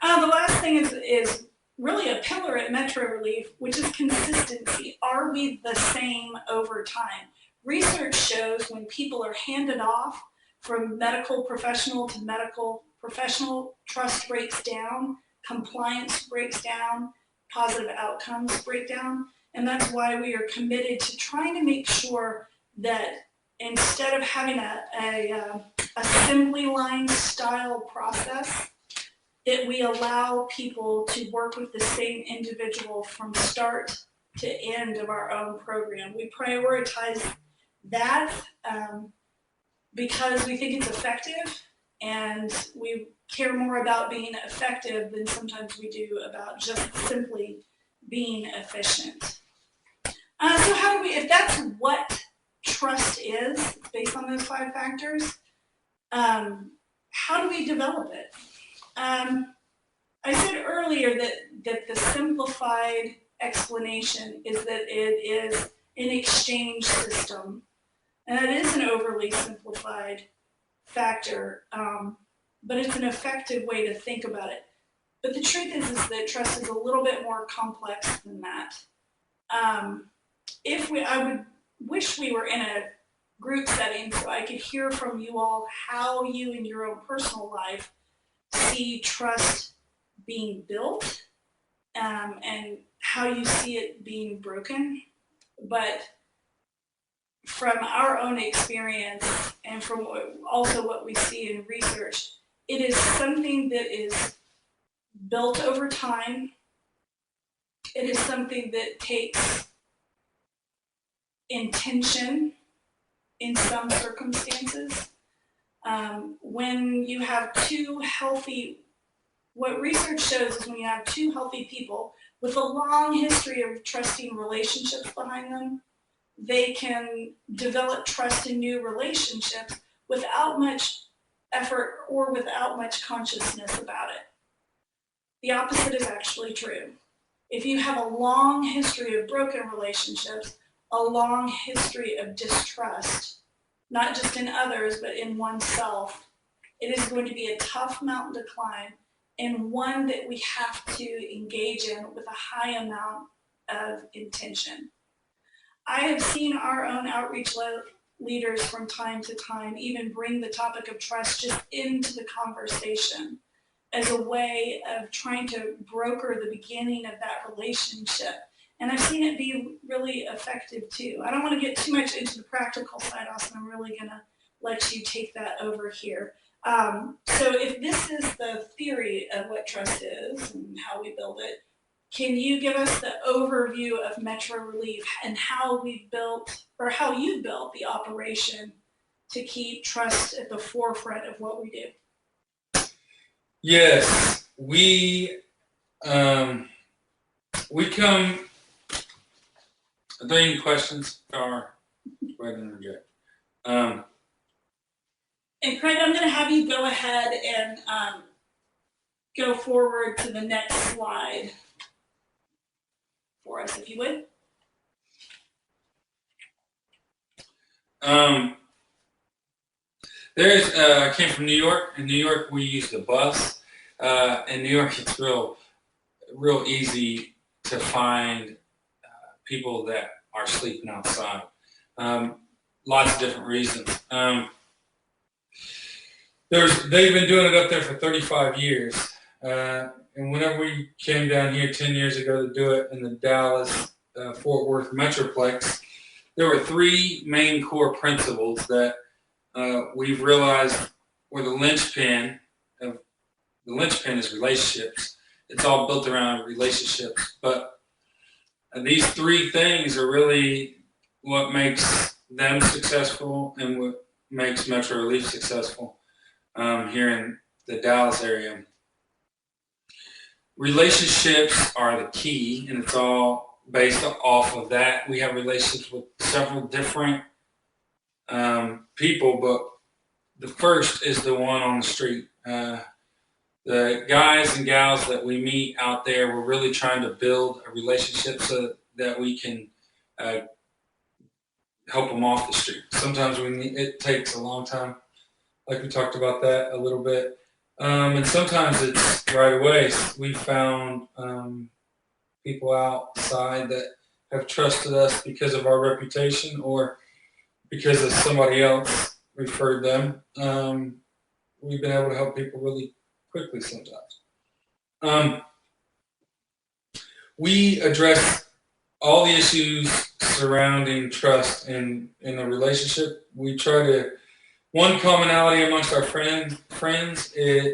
The last thing is really a pillar at Metro Relief, which is consistency. Are we the same over time? Research shows when people are handed off from medical professional to medical professional, trust breaks down, compliance breaks down, positive outcomes break down. And that's why we are committed to trying to make sure that instead of having assembly line style process that we allow people to work with the same individual from start to end of our own program. We prioritize that because we think it's effective, and we care more about being effective than sometimes we do about just simply being efficient. So how do we, if that's what trust is, based on those 5 factors, how do we develop it? I said earlier that the simplified explanation is that it is an exchange system. And that is an overly simplified factor, but it's an effective way to think about it. But the truth is that trust is a little bit more complex than that. I would wish we were in a group setting so I could hear from you all how you in your own personal life see trust being built, and how you see it being broken. But from our own experience and from also what we see in research, it is something that is built over time. It is something that takes intention in some circumstances. When you have two healthy, what research shows is when you have two healthy people with a long history of trusting relationships behind them, they can develop trust in new relationships without much effort or without much consciousness about it. The opposite is actually true. If you have a long history of broken relationships, a long history of distrust, not just in others, but in oneself, it is going to be a tough mountain to climb, and one that we have to engage in with a high amount of intention. I have seen our own outreach leaders from time to time even bring the topic of trust just into the conversation as a way of trying to broker the beginning of that relationship. And I've seen it be really effective too. I don't want to get too much into the practical side, Austin. I'm really going to let you take that over here. So if this is the theory of what trust is and how we build it, can you give us the overview of Metro Relief and how we built, or how you built the operation to keep trust at the forefront of what we do? Yes, we come. Are there any questions? Or go ahead and interject. And Craig, I'm going to have you go ahead and go forward to the next slide for us, if you would. I came from New York. In New York, we used a bus. In New York, it's real easy to find people that are sleeping outside. Lots of different reasons. They've been doing it up there for 35 years. And whenever we came down here 10 years ago to do it in the Dallas, Fort Worth Metroplex, there were 3 main core principles that we've realized were the linchpin of, the linchpin is relationships. It's all built around relationships. But these 3 things are really what makes them successful and what makes Metro Relief successful here in the Dallas area. Relationships are the key, and it's all based off of that. We have relationships with several different people, but the first is the one on the street. The guys and gals that we meet out there, we're really trying to build a relationship so that we can help them off the street. Sometimes it takes a long time, like we talked about that a little bit. And sometimes it's right away. We found people outside that have trusted us because of our reputation or because of somebody else referred them. We've been able to help people really quickly sometimes. We address all the issues surrounding trust in a relationship. We try to One commonality amongst our friends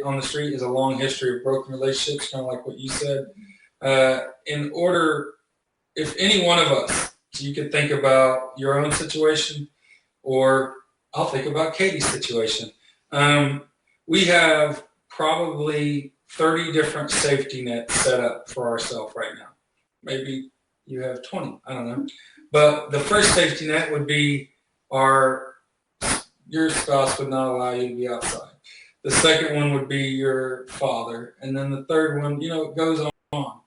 on the street is a long history of broken relationships, kind of like what you said. If any one of us, so you could think about your own situation, or I'll think about Katie's situation. We have probably 30 different safety nets set up for ourselves right now. Maybe you have 20, I don't know. But the first safety net would be your spouse would not allow you to be outside. The second one would be your father. And then the third one, it goes on.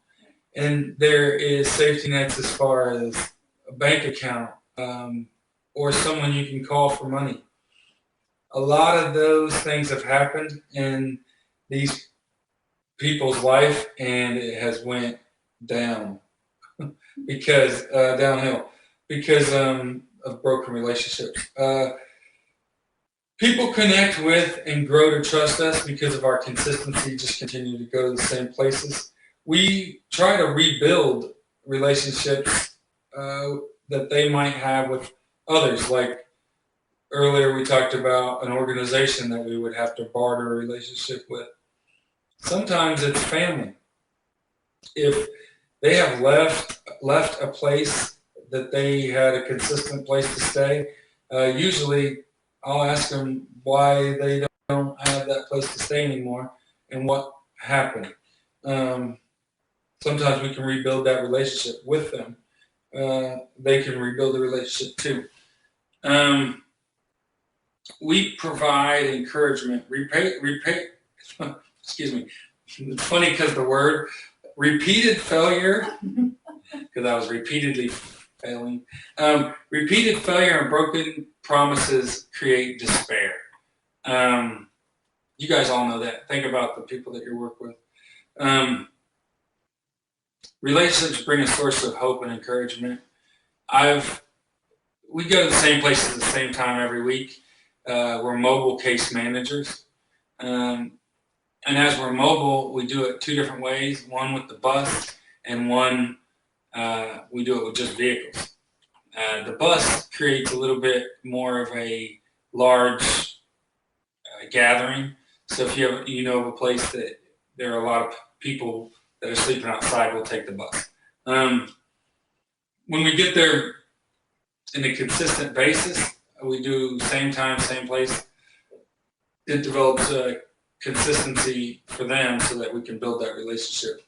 And there is safety nets as far as a bank account, or someone you can call for money. A lot of those things have happened in these people's life, and it has went down downhill because of broken relationships. People connect with and grow to trust us because of our consistency, just continue to go to the same places. We try to rebuild relationships that they might have with others. Like earlier we talked about an organization that we would have to barter a relationship with. Sometimes it's family. If they have left a place that they had a consistent place to stay, usually I'll ask them why they don't have that place to stay anymore and what happened. Sometimes we can rebuild that relationship with them. They can rebuild the relationship too. We provide encouragement. Excuse me. It's funny because the word repeated failure, because I was repeatedly failing. Repeated failure and broken promises create despair. You guys all know that. Think about the people that you work with. Relationships bring a source of hope and encouragement. We go to the same places at the same time every week. We're mobile case managers. And as we're mobile, we do it two different ways. One with the bus, and one we do it with just vehicles. The bus creates a little bit more of a large gathering. So if you know of a place that there are a lot of people that are sleeping outside, we'll take the bus. When we get there in a consistent basis, we do same time, same place. It develops a consistency for them so that we can build that relationship.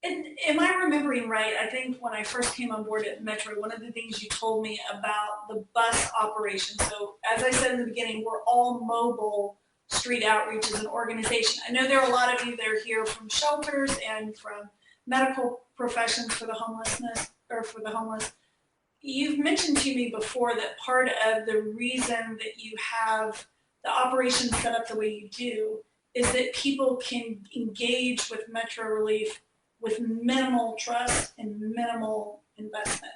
And am I remembering right? I think when I first came on board at Metro, one of the things you told me about the bus operation. So as I said in the beginning, we're all mobile street outreach as an organization. I know there are a lot of you that are here from shelters and from medical professions for the homelessness or for the homeless. You've mentioned to me before that part of the reason that you have the operation set up the way you do is that people can engage with Metro Relief with minimal trust and minimal investment.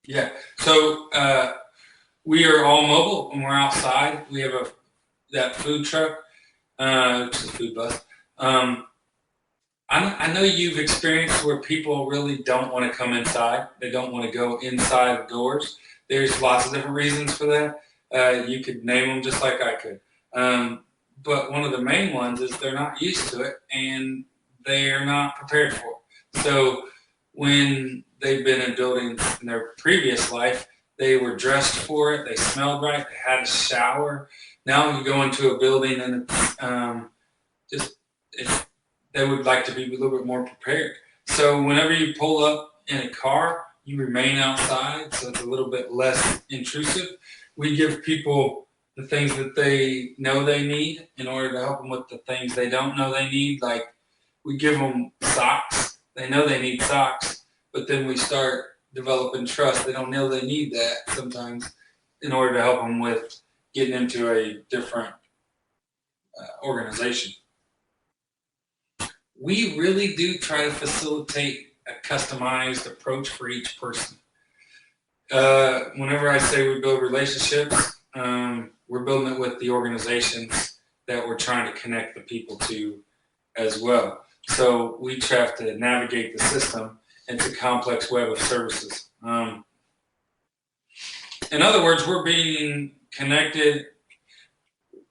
Yeah, so we are all mobile and we're outside. We have that food truck, which is a food bus. I know you've experienced where people really don't want to come inside. They don't want to go inside doors. There's lots of different reasons for that. You could name them just like I could. But one of the main ones is they're not used to it and they are not prepared for it. So when they've been in buildings in their previous life, they were dressed for it, they smelled right, they had a shower. Now you go into a building and they would like to be a little bit more prepared. So whenever you pull up in a car, you remain outside, so it's a little bit less intrusive. We give people the things that they know they need in order to help them with the things they don't know they need. Like we give them socks. They know they need socks, but then we start developing trust. They don't know they need that sometimes in order to help them with getting into a different organization. We really do try to facilitate a customized approach for each person. Whenever I say we build relationships, we're building it with the organizations that we're trying to connect the people to as well. So we have to navigate the system. It's a complex web of services. In other words, we're being connected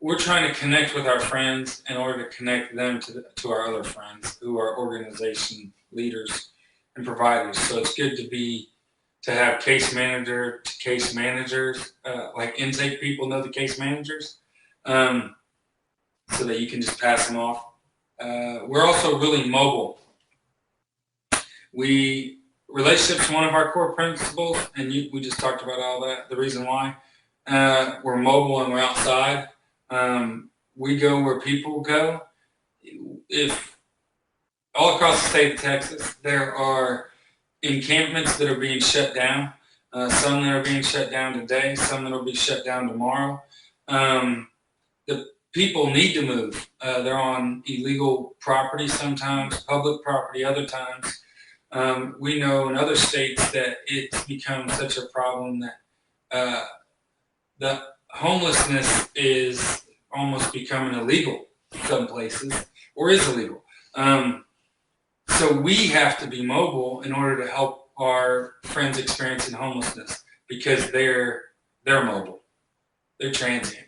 we're trying to connect with our friends in order to connect them to our other friends who are organization leaders and providers. So it's good to have case manager to case managers, like intake people know the case managers, so that you can just pass them off. We're also really mobile. Relationships is one of our core principles, and we just talked about all that. The reason why we're mobile and we're outside. We go where people go. If all across the state of Texas, there are encampments that are being shut down. Some that are being shut down today, some that will be shut down tomorrow. The people need to move. They're on illegal property sometimes, public property other times. We know in other states that it's become such a problem that the homelessness is almost becoming illegal some places, or is illegal. So we have to be mobile in order to help our friends experiencing homelessness, because they're mobile, they're transient.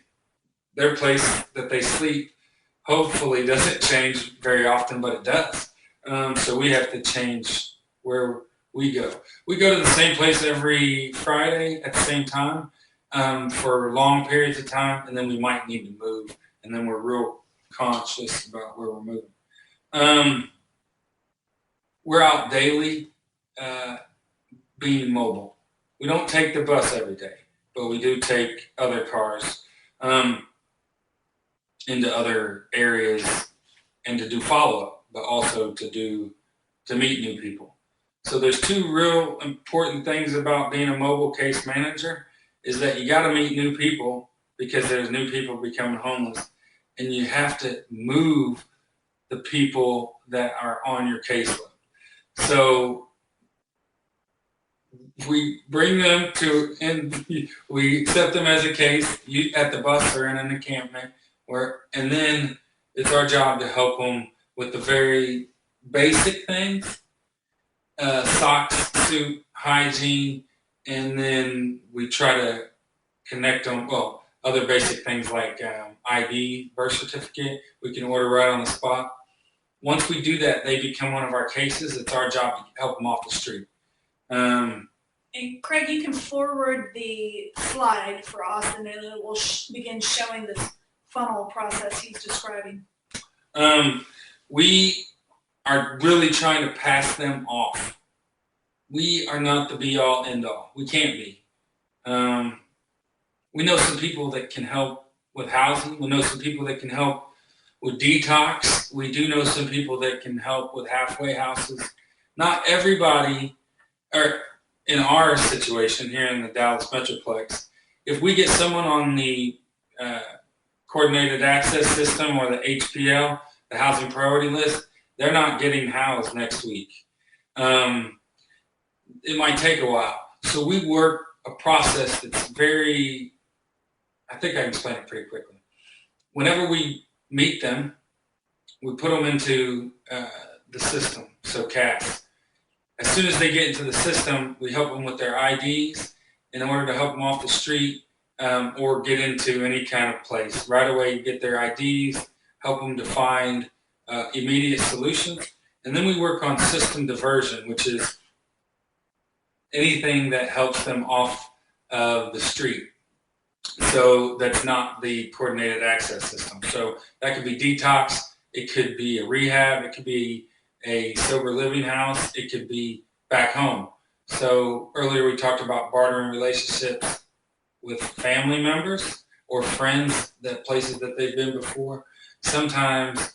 Their place that they sleep hopefully doesn't change very often, but it does. So we have to change where we go. We go to the same place every Friday at the same time for long periods of time, and then we might need to move, and then we're real conscious about where we're moving. We're out daily being mobile. We don't take the bus every day, but we do take other cars into other areas and to do follow-up, but also to meet new people. So there's two real important things about being a mobile case manager, is that you got to meet new people because there's new people becoming homeless, and you have to move the people that are on your caseload. So we bring them and we accept them as a case at the bus or in an encampment, and then it's our job to help them with the very basic things, socks, suit, hygiene, and then we try to connect them, other basic things like ID, birth certificate, we can order right on the spot. Once we do that, they become one of our cases. It's our job to help them off the street. And Craig, you can forward the slide for Austin, and it will begin showing this funnel process he's describing. We are really trying to pass them off. We are not the be-all, end-all. We can't be. We know some people that can help with housing. We know some people that can help with detox. We do know some people that can help with halfway houses. Not everybody, or in our situation here in the Dallas Metroplex, if we get someone on the coordinated access system or the HPL, the housing priority list, they're not getting housed next week. It might take a while. So we work a process that's very, I think I can explain it pretty quickly. Whenever we meet them, we put them into the system, so CAS. As soon as they get into the system, we help them with their IDs in order to help them off the street or get into any kind of place. Right away, you get their IDs, help them to find immediate solutions. And then we work on system diversion, which is anything that helps them off of the street. So that's not the coordinated access system. So that could be detox, it could be a rehab, it could be a sober living house, it could be back home. So earlier we talked about bartering relationships with family members or friends, that places that they've been before. Sometimes,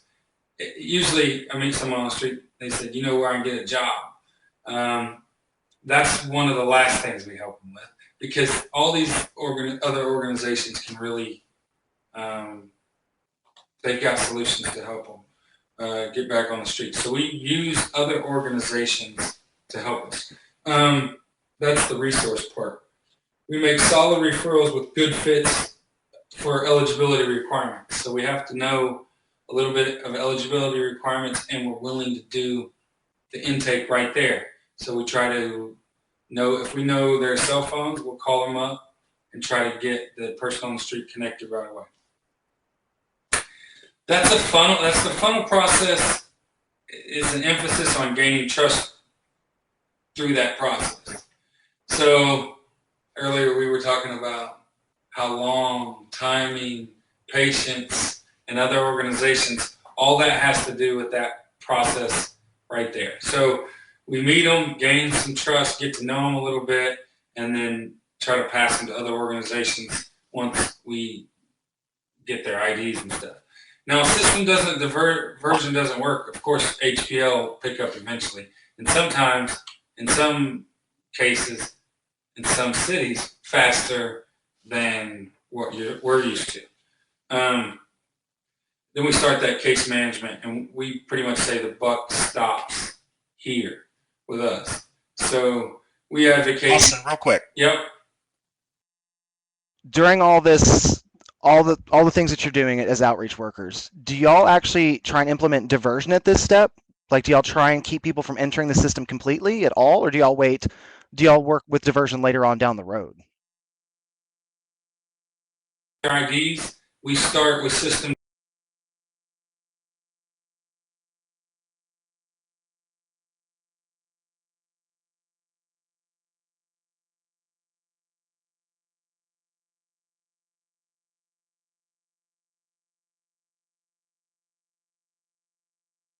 usually I meet someone on the street, they said, you know where I can get a job. That's one of the last things we help them with, because all these other organizations can really, they've got solutions to help them get back on the street. So we use other organizations to help us. That's the resource part. We make solid referrals with good fits for eligibility requirements. So we have to know a little bit of eligibility requirements, and we're willing to do the intake right there. So we try to know, if we know their cell phones, we'll call them up and try to get the person on the street connected right away. That's a funnel. That's the funnel process. Is an emphasis on gaining trust through that process. So earlier we were talking about how long, timing, patience, and other organizations, all that has to do with that process right there. So we meet them, gain some trust, get to know them a little bit, and then try to pass them to other organizations once we get their IDs and stuff. Now, system doesn't, diversion doesn't work. Of course, HPL will pick up eventually. And sometimes, in some cases, in some cities, faster than what we're used to. Then we start that case management, and we pretty much say the buck stops here with us. So we advocate. Austin, real quick. Yep. During all this, all the things that you're doing as outreach workers, do y'all actually try and implement diversion at this step? Like, do y'all try and keep people from entering the system completely at all, or do y'all wait? Do y'all work with diversion later on down the road? IDs, we start with system.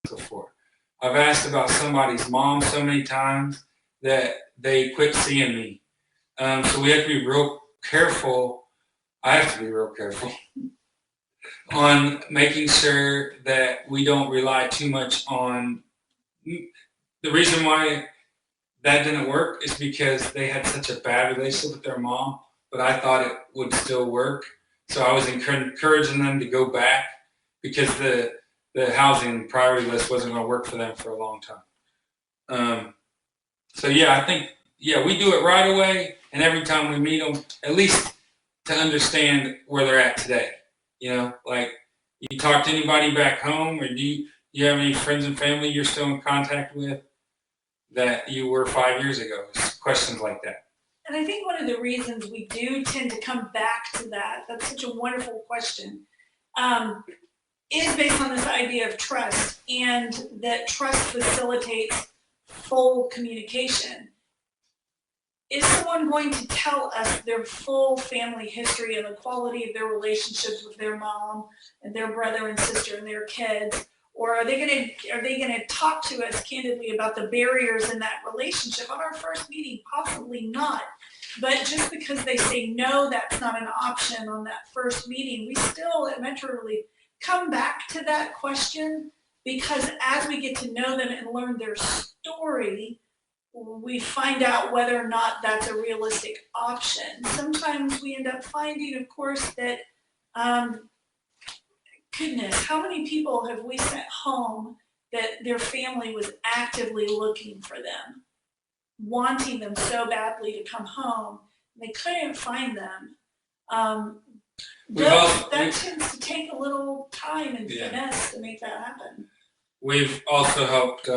So forth. I've asked about somebody's mom so many times that they quit seeing me. So we have to be real careful. I have to be real careful on making sure that we don't rely too much on. The reason why that didn't work is because they had such a bad relationship with their mom, but I thought it would still work. So I was encouraging them to go back because the housing priority list wasn't going to work for them for a long time. So yeah, I think, yeah, we do it right away, and every time we meet them, at least to understand where they're at today. You know, like, you talk to anybody back home, or do you have any friends and family you're still in contact with that you were 5 years ago? Questions like that. And I think one of the reasons we do tend to come back to that's such a wonderful question, is based on this idea of trust, and that trust facilitates full communication. Is someone going to tell us their full family history and the quality of their relationships with their mom and their brother and sister and their kids? Or are they going to talk to us candidly about the barriers in that relationship on our first meeting? Possibly not. But just because they say no, that's not an option on that first meeting, we still at Metro Relief come back to that question, because as we get to know them and learn their story, we find out whether or not that's a realistic option. Sometimes we end up finding, of course, that, goodness, how many people have we sent home that their family was actively looking for them, wanting them so badly to come home, and they couldn't find them. That tends to take a little time and finesse to make that happen. We've also helped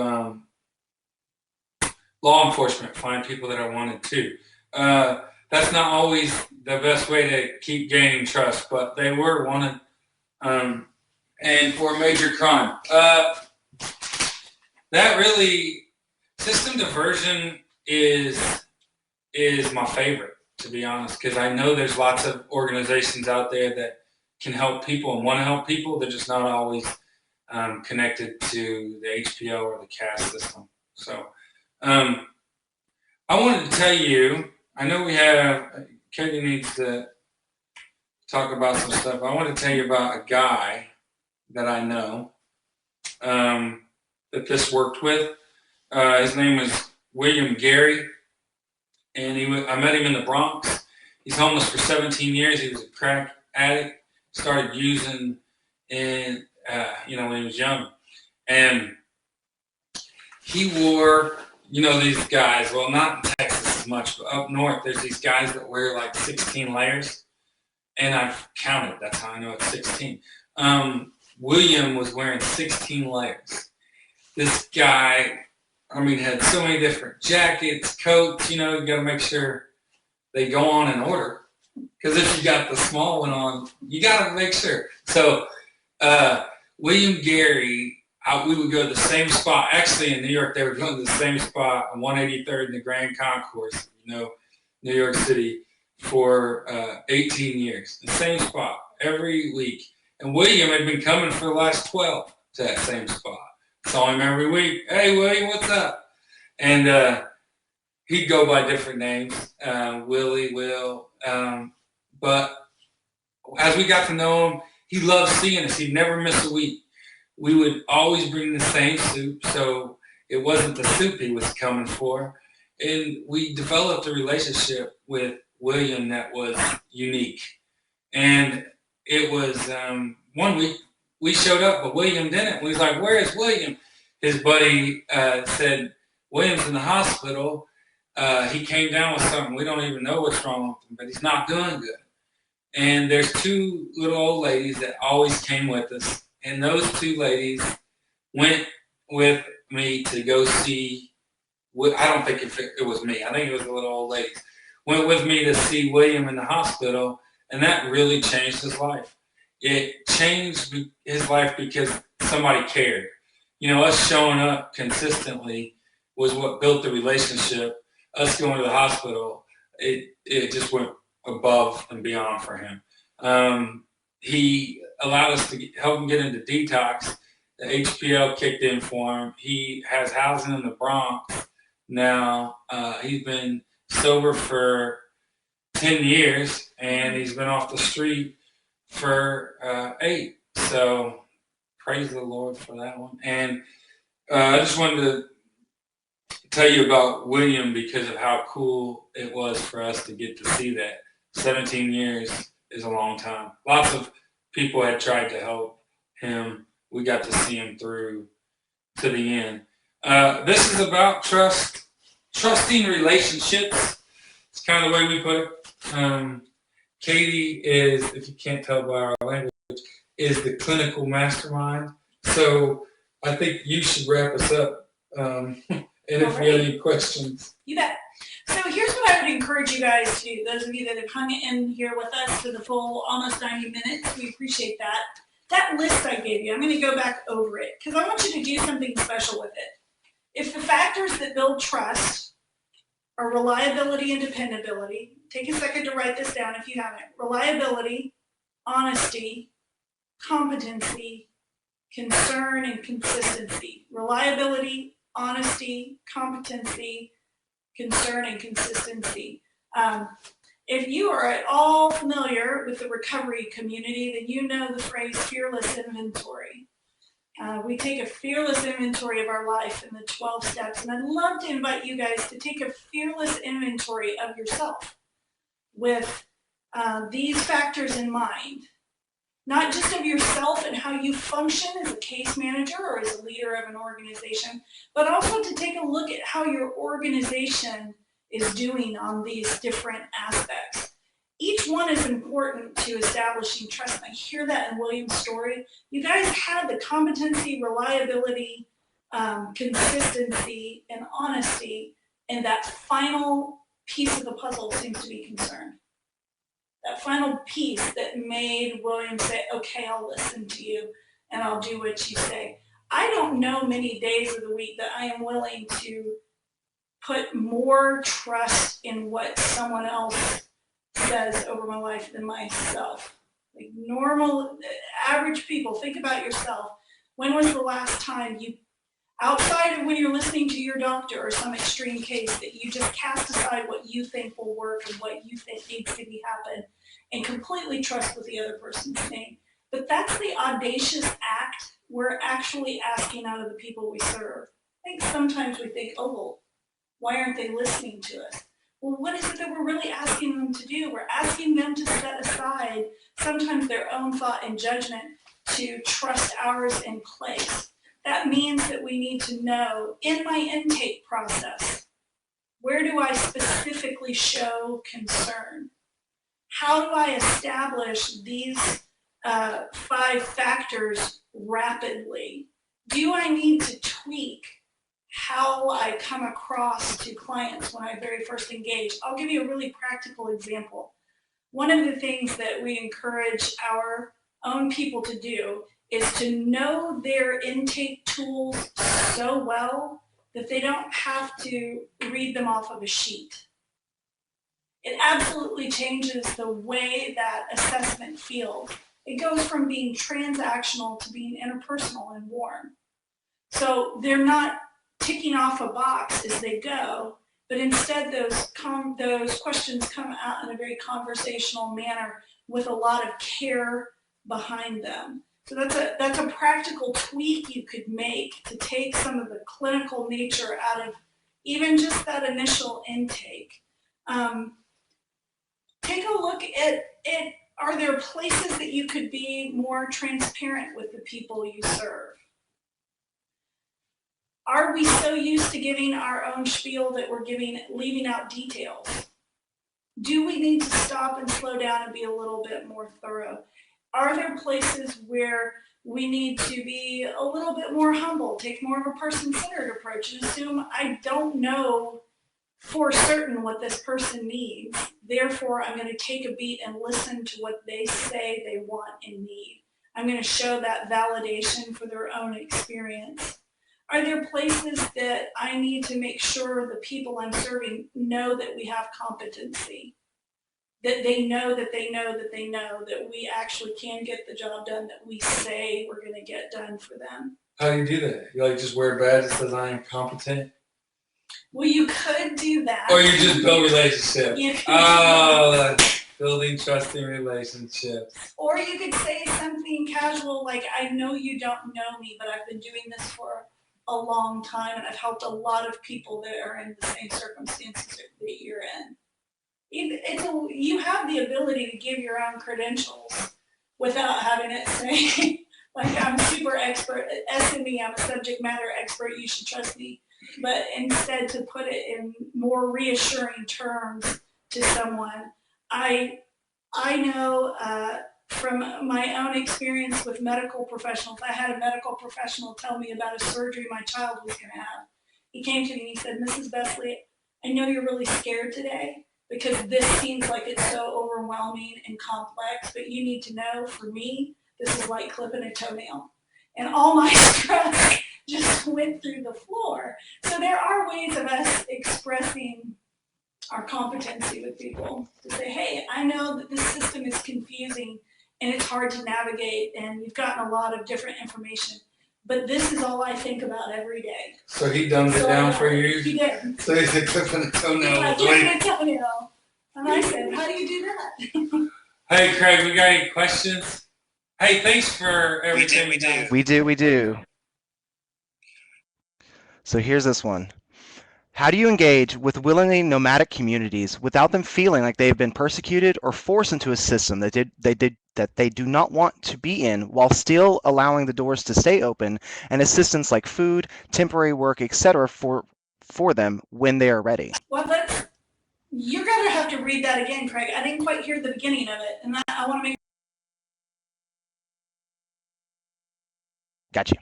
law enforcement find people that are wanted too. That's not always the best way to keep gaining trust, but they were wanted, and for a major crime. That really, system diversion is my favorite, to be honest, because I know there's lots of organizations out there that can help people and want to help people. They're just not always connected to the HPO or the CAS system. So I wanted to tell you, I know we have, Katie needs to talk about some stuff. I want to tell you about a guy that I know that this worked with. His name is William Gary, and I met him in the Bronx. He's homeless for 17 years. He was a crack addict, started using when he was young. And he wore, these guys, well, not in Texas as much, but up north, there's these guys that wear like 16 layers. And I've counted, that's how I know it's 16. William was wearing 16 layers. This guy, had so many different jackets, coats, you got to make sure they go on in order. Because if you got the small one on, you got to make sure. So William Gary, we would go to the same spot. Actually, in New York, they were going to the same spot on 183rd in the Grand Concourse, New York City, for 18 years. The same spot every week. And William had been coming for the last 12 to that same spot. Saw him every week. Hey, William, what's up? And he'd go by different names, Willie, Will. But as we got to know him, he loved seeing us. He'd never miss a week. We would always bring the same soup, so it wasn't the soup he was coming for. And we developed a relationship with William that was unique. And it was one week we showed up, but William didn't. We was like, where is William? His buddy said, William's in the hospital. He came down with something. We don't even know what's wrong with him, but he's not doing good. And there's two little old ladies that always came with us. And those two ladies went with me to go see, I don't think it was me. I think it was the little old ladies. Went with me to see William in the hospital, and that really changed his life. It changed his life because somebody cared. Us showing up consistently was what built the relationship. Us going to the hospital, it just went above and beyond for him. He allowed us to help him get into detox. The HPL kicked in for him. He has housing in the Bronx now. He's been sober for 10 years, and he's been off the street for 8. So praise the Lord for that one. And I just wanted to tell you about William because of how cool it was for us to get to see that. 17 years is a long time. Lots of people had tried to help him. We got to see him through to the end. This is about trusting relationships. It's kind of the way we put it. Katie is, if you can't tell by our language, is the clinical mastermind. So I think you should wrap us up. And if you have any questions. You bet. So here's what I would encourage you guys to do. Those of you that have hung in here with us for the full almost 90 minutes, we appreciate that. That list I gave you, I'm going to go back over it because I want you to do something special with it. If the factors that build trust are reliability and dependability, take a second to write this down if you haven't. Reliability, honesty, competency, concern, and consistency. Reliability, honesty, competency, concern, and consistency. If you are at all familiar with the recovery community, then you know the phrase fearless inventory. We take a fearless inventory of our life in the 12 steps, and I'd love to invite you guys to take a fearless inventory of yourself with these factors in mind. Not just of yourself and how you function as a case manager or as a leader of an organization, but also to take a look at how your organization is doing on these different aspects. Each one is important to establishing trust. I hear that in William's story. You guys had the competency, reliability, consistency, and honesty, and that final piece of the puzzle seems to be concern. That final piece that made William say, okay, I'll listen to you and I'll do what you say. I don't know many days of the week that I am willing to put more trust in what someone else says over my life than myself. Like normal, average people, think about yourself. When was the last time you, outside of when you're listening to your doctor or some extreme case, that you just cast aside what you think will work and what you think needs to be happen and completely trust what the other person's saying? But that's the audacious act we're actually asking out of the people we serve. I think sometimes we think, oh, well, why aren't they listening to us? Well, what is it that we're really asking them to do? We're asking them to set aside sometimes their own thought and judgment to trust ours in place. That means that we need to know in my intake process, where do I specifically show concern? How do I establish these 5 factors rapidly? Do I need to tweak how I come across to clients when I very first engage? I'll give you a really practical example. One of the things that we encourage our own people to do is to know their intake tools so well that they don't have to read them off of a sheet. It absolutely changes the way that assessment feels. It goes from being transactional to being interpersonal and warm. So they're not ticking off a box as they go, but instead those questions come out in a very conversational manner with a lot of care behind them. So that's a practical tweak you could make to take some of the clinical nature out of even just that initial intake. Take a look at are there places that you could be more transparent with the people you serve? Are we so used to giving our own spiel that we're leaving out details? Do we need to stop and slow down and be a little bit more thorough? Are there places where we need to be a little bit more humble, take more of a person-centered approach, and assume I don't know for certain what this person needs, therefore I'm going to take a beat and listen to what they say they want and need. I'm going to show that validation for their own experience. Are there places that I need to make sure the people I'm serving know that we have competency? That they know that they know that they know that we actually can get the job done that we say we're going to get done for them? How do you do that? You like just wear a badge that says I am competent? Well, you could do that. Or you just build relationships? You could that's building trusting relationships. Or you could say something casual like, I know you don't know me, but I've been doing this for a long time and I've helped a lot of people that are in the same circumstances that you're in. You have the ability to give your own credentials without having it say, like, I'm super expert at SME, I'm a subject matter expert, you should trust me. But instead to put it in more reassuring terms to someone. I know from my own experience with medical professionals, I had a medical professional tell me about a surgery my child was going to have. He came to me and he said, Mrs. Besley, I know you're really scared today because this seems like it's so overwhelming and complex, but you need to know, for me, this is like clipping a toenail. And all my stress just went through the floor. So there are ways of us expressing our competency with people to say, hey, I know that this system is confusing and it's hard to navigate and you've gotten a lot of different information, but this is all I think about every day. So he dumbed it down for you? He did. So he's like clipping a toenail. Like clipping a toenail. And I said, how do you do that? Hey, Craig, we got any questions? Hey, thanks for everything. We do. We do. So here's this one. How do you engage with willingly nomadic communities without them feeling like they've been persecuted or forced into a system that they do not want to be in, while still allowing the doors to stay open and assistance like food, temporary work, etc. for them when they are ready? Well, you're going to have to read that again, Craig. I didn't quite hear the beginning of it, and I want to make. Gotcha.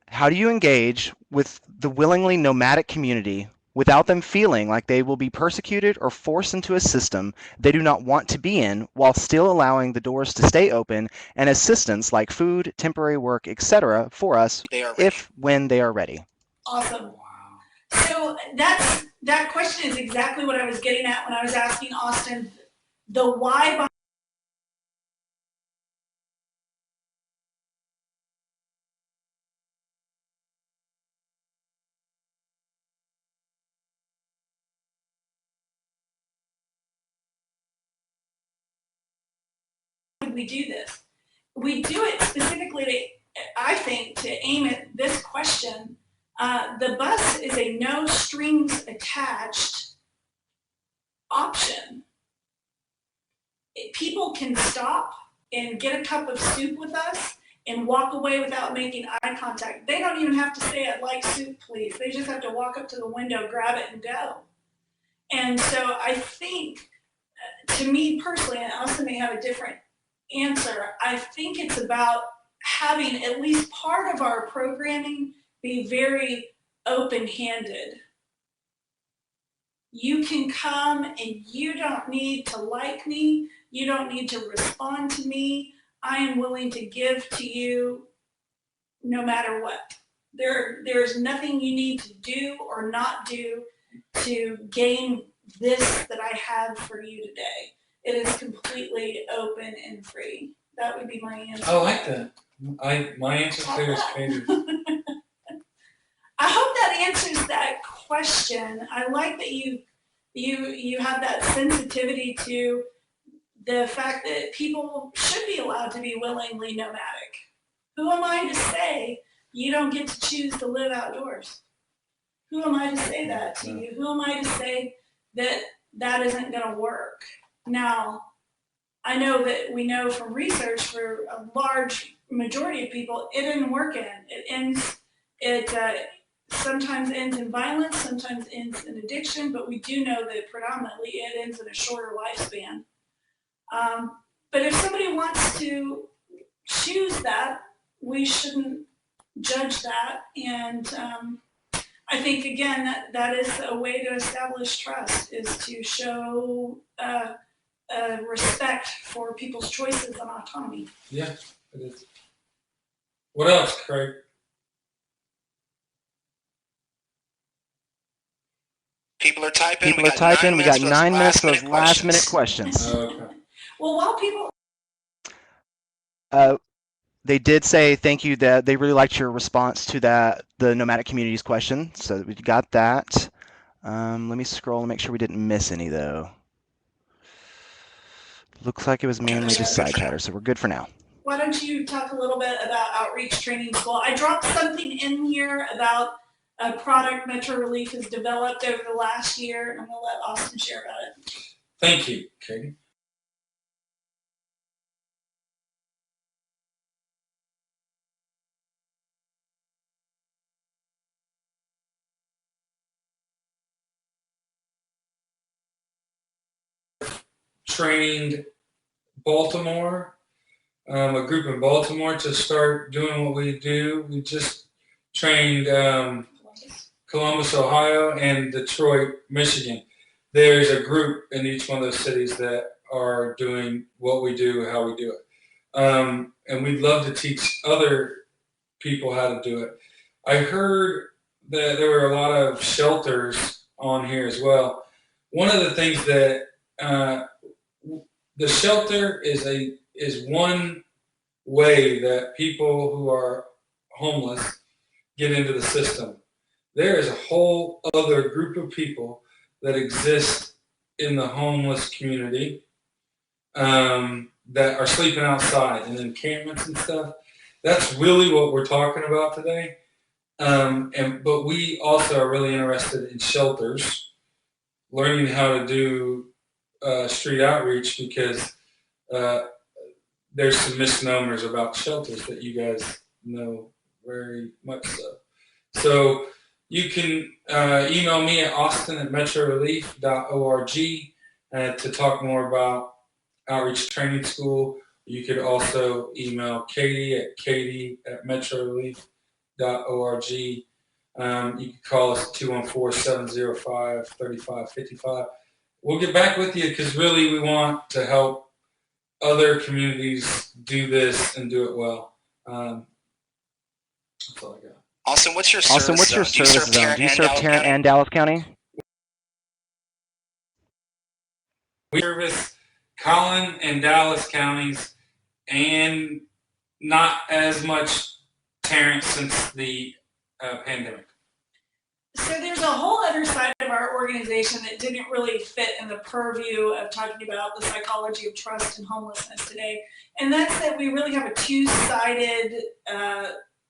How do you engage with the willingly nomadic community without them feeling like they will be persecuted or forced into a system they do not want to be in, while still allowing the doors to stay open and assistance like food, temporary work, etc. for us when they are ready? Awesome. So that question is exactly what I was getting at when I was asking Austin the why behind. We do this. We do it specifically, I think, to aim at this question. The bus is a no strings attached option. People can stop and get a cup of soup with us and walk away without making eye contact. They don't even have to say, I'd like soup, please. They just have to walk up to the window, grab it, and go. And so I think, to me personally, and Austin may have a different answer, I think it's about having at least part of our programming be very open-handed. You can come and you don't need to like me, you don't need to respond to me. I am willing to give to you no matter what. There's nothing you need to do or not do to gain this that I have for you today. It is completely open and free. That would be my answer. I like that. My answer's clear as Katie. I hope that answers that question. I like that you have that sensitivity to the fact that people should be allowed to be willingly nomadic. Who am I to say you don't get to choose to live outdoors? Who am I to say that to you? Who am I to say that that isn't going to work? Now, I know that we know from research for a large majority of people, it didn't work it sometimes ends in violence, sometimes ends in addiction, but we do know that predominantly it ends in a shorter lifespan. But if somebody wants to choose that, we shouldn't judge that. And I think, again, that is a way to establish trust, is to show respect for people's choices and autonomy. Yeah, it is. What else, Craig? People are typing. People are typing. We got 9 minutes for those last-minute questions. Okay. Well, while people... They did say thank you, that they really liked your response to the nomadic communities question, so we got that. Let me scroll and make sure we didn't miss any, though. Looks like it was mainly just side chatter, so we're good for now. Why don't you talk a little bit about Outreach Training School? I dropped something in here about a product Metro Relief has developed over the last year, and I'm going to let Austin share about it. Thank you, Katie. Trained Baltimore, a group in Baltimore to start doing what we do. We just trained Columbus, Ohio, and Detroit, Michigan. There's a group in each one of those cities that are doing what we do, how we do it. And we'd love to teach other people how to do it. I heard that there were a lot of shelters on here as well. One of the things that the shelter is one way that people who are homeless get into the system. There is a whole other group of people that exist in the homeless community that are sleeping outside in encampments and stuff. That's really what we're talking about today. But we also are really interested in shelters, learning how to do street outreach, because there's some misnomers about shelters that you guys know very much so. So you can email me at austin@metrorelief.org to talk more about Outreach Training School. You could also email katie@metrorelief.org. You can call us at 214-705-3555. We'll get back with you, because really we want to help other communities do this and do it well. That's all I got. Austin, what's your service Austin, what's your service zone? Do you serve Tarrant and Dallas County? We service Collin and Dallas counties, and not as much Tarrant since the pandemic. So there's a whole other side of our organization that didn't really fit in the purview of talking about the psychology of trust and homelessness today. And that's that we really have a two-sided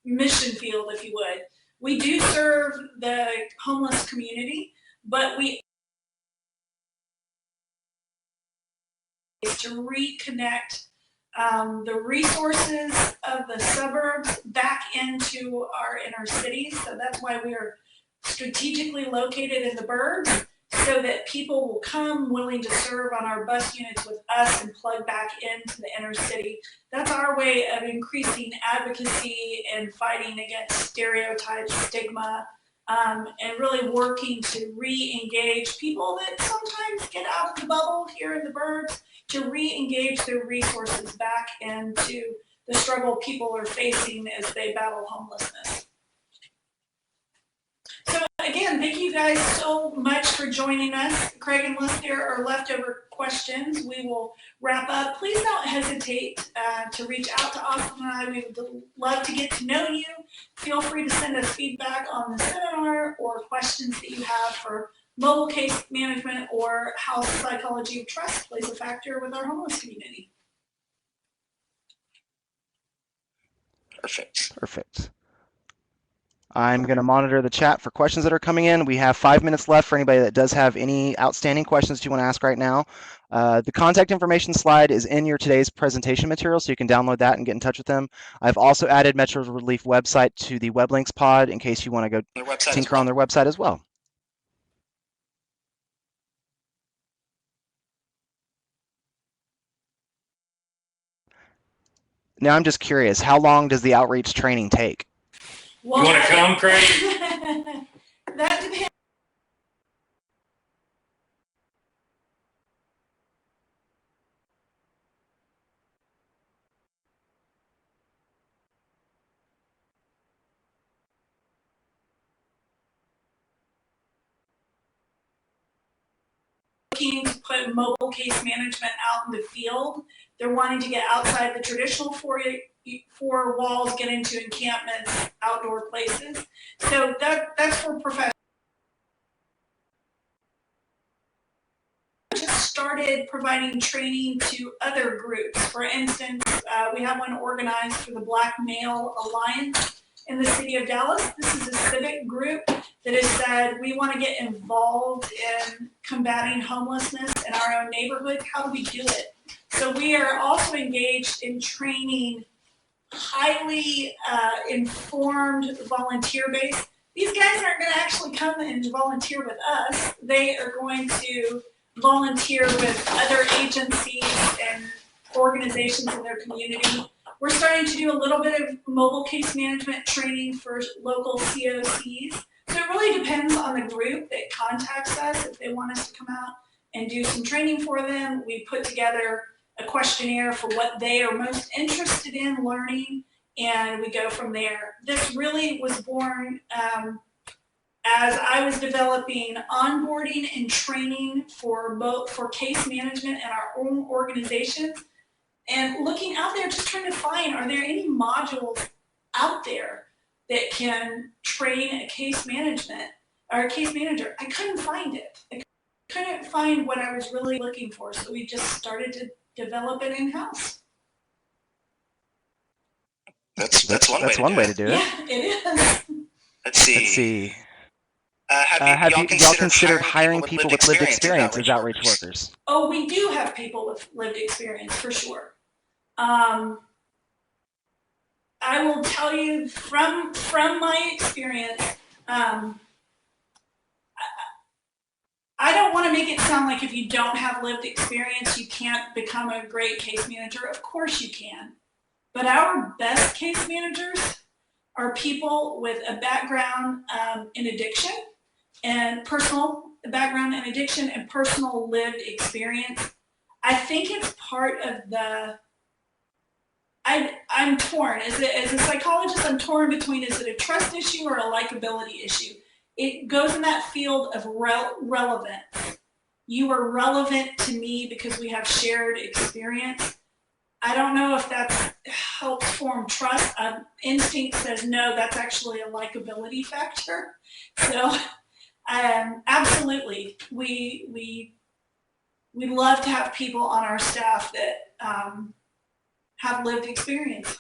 mission field, if you would. We do serve the homeless community, but we to reconnect the resources of the suburbs back into our inner cities. So that's why we are strategically located in the burbs, so that people will come willing to serve on our bus units with us and plug back into the inner city. That's our way of increasing advocacy and fighting against stereotypes, stigma, and really working to re-engage people that sometimes get out of the bubble here in the burbs, to re-engage their resources back into the struggle people are facing as they battle homelessness. So again, thank you guys so much for joining us. Craig, unless there are leftover questions, we will wrap up. Please don't hesitate to reach out to Austin and I. We would love to get to know you. Feel free to send us feedback on the seminar or questions that you have for mobile case management or how psychology of trust plays a factor with our homeless community. Perfect. Perfect. I'm going to monitor the chat for questions that are coming in. We have 5 minutes left for anybody that does have any outstanding questions you want to ask right now. The contact information slide is in your today's presentation material, so you can download that and get in touch with them. I've also added Metro Relief website to the web links pod in case you want to go Their website tinker on their website as well. Now I'm just curious, how long does the outreach training take? Well, You want to come, Craig? that depends. Looking to put mobile case management out in the field. They're wanting to get outside the traditional four walls, get into encampments, outdoor places. So that's for professionals. Just started providing training to other groups. For instance, we have one organized for the Black Male Alliance in the city of Dallas. This is a civic group that has said we want to get involved in combating homelessness in our own neighborhood. How do we do it? So we are also engaged in training highly informed volunteer base. These guys aren't going to actually come and volunteer with us. They are going to volunteer with other agencies and organizations in their community. We're starting to do a little bit of mobile case management training for local COCs. So it really depends on the group that contacts us. If they want us to come out and do some training for them, we put together a questionnaire for what they are most interested in learning, and we go from there. This really was born as I was developing onboarding and training for case management in our own organizations, and looking out there, just trying to find, are there any modules out there that can train a case management or a case manager? I couldn't find it. I couldn't find what I was really looking for, so we just started to develop it in-house. That's one way to do it. Yeah, it is. Let's see. Have y'all considered hiring people with lived experience as as outreach workers? Oh, we do have people with lived experience for sure. I will tell you from my experience, I don't want to make it sound like if you don't have lived experience, you can't become a great case manager. Of course you can. But our best case managers are people with a background in addiction and personal background in addiction and personal lived experience. I think it's part of the, I'm torn. As a psychologist, I'm torn between, is it a trust issue or a likability issue? It goes in that field of relevance. You are relevant to me because we have shared experience. I don't know if that's helped form trust. Instinct says no, that's actually a likability factor. So absolutely, we love to have people on our staff that have lived experience.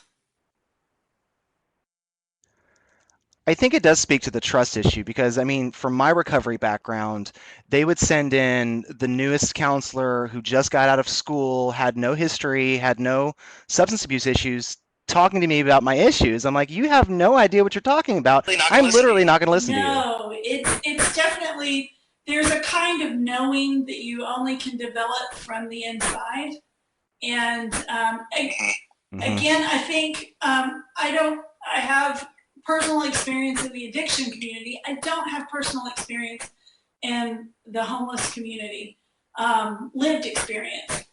I think it does speak to the trust issue because, I mean, from my recovery background, they would send in the newest counselor who just got out of school, had no history, had no substance abuse issues, talking to me about my issues. I'm like, you have no idea what you're talking about. I'm literally not going to listen to you. No, it's definitely, there's a kind of knowing that you only can develop from the inside. And again, I think I have personal experience in the addiction community. I don't have personal experience in the homeless community, lived experience.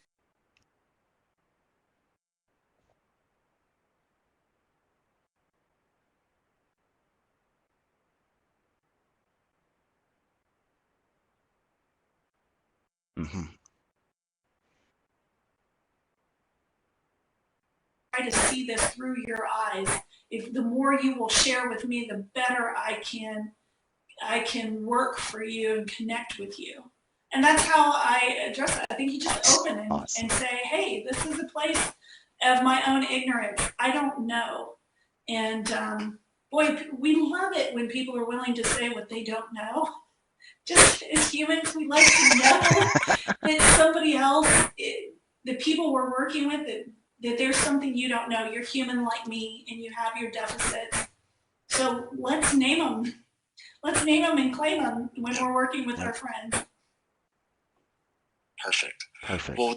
Mm-hmm. Try to see this through your eyes. If the more you will share with me, the better I can work for you and connect with you. And that's how I address it. I think you just open and say, hey, this is a place of my own ignorance. I don't know. And boy, we love it when people are willing to say what they don't know. Just as humans, we like to know that somebody else, the people we're working with, that there's something you don't know. You're human like me, and you have your deficits. So let's name them. Let's name them and claim them when we're working with our friends. Perfect. Perfect. Well,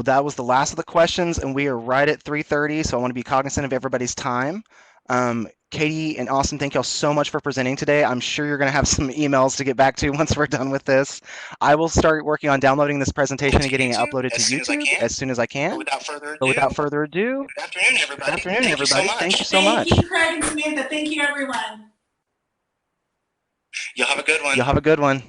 that was the last of the questions, and we are right at 3:30, so I want to be cognizant of everybody's time. Katie and Austin, thank y'all so much for presenting today. I'm sure you're going to have some emails to get back to once we're done with this. I will start working on downloading this presentation and getting it uploaded to YouTube as soon as I can. But without further ado, good afternoon, everybody. Good afternoon, everybody. Thank you so much. Thank you, Craig and Samantha. Thank you, everyone. You'll have a good one. You'll have a good one.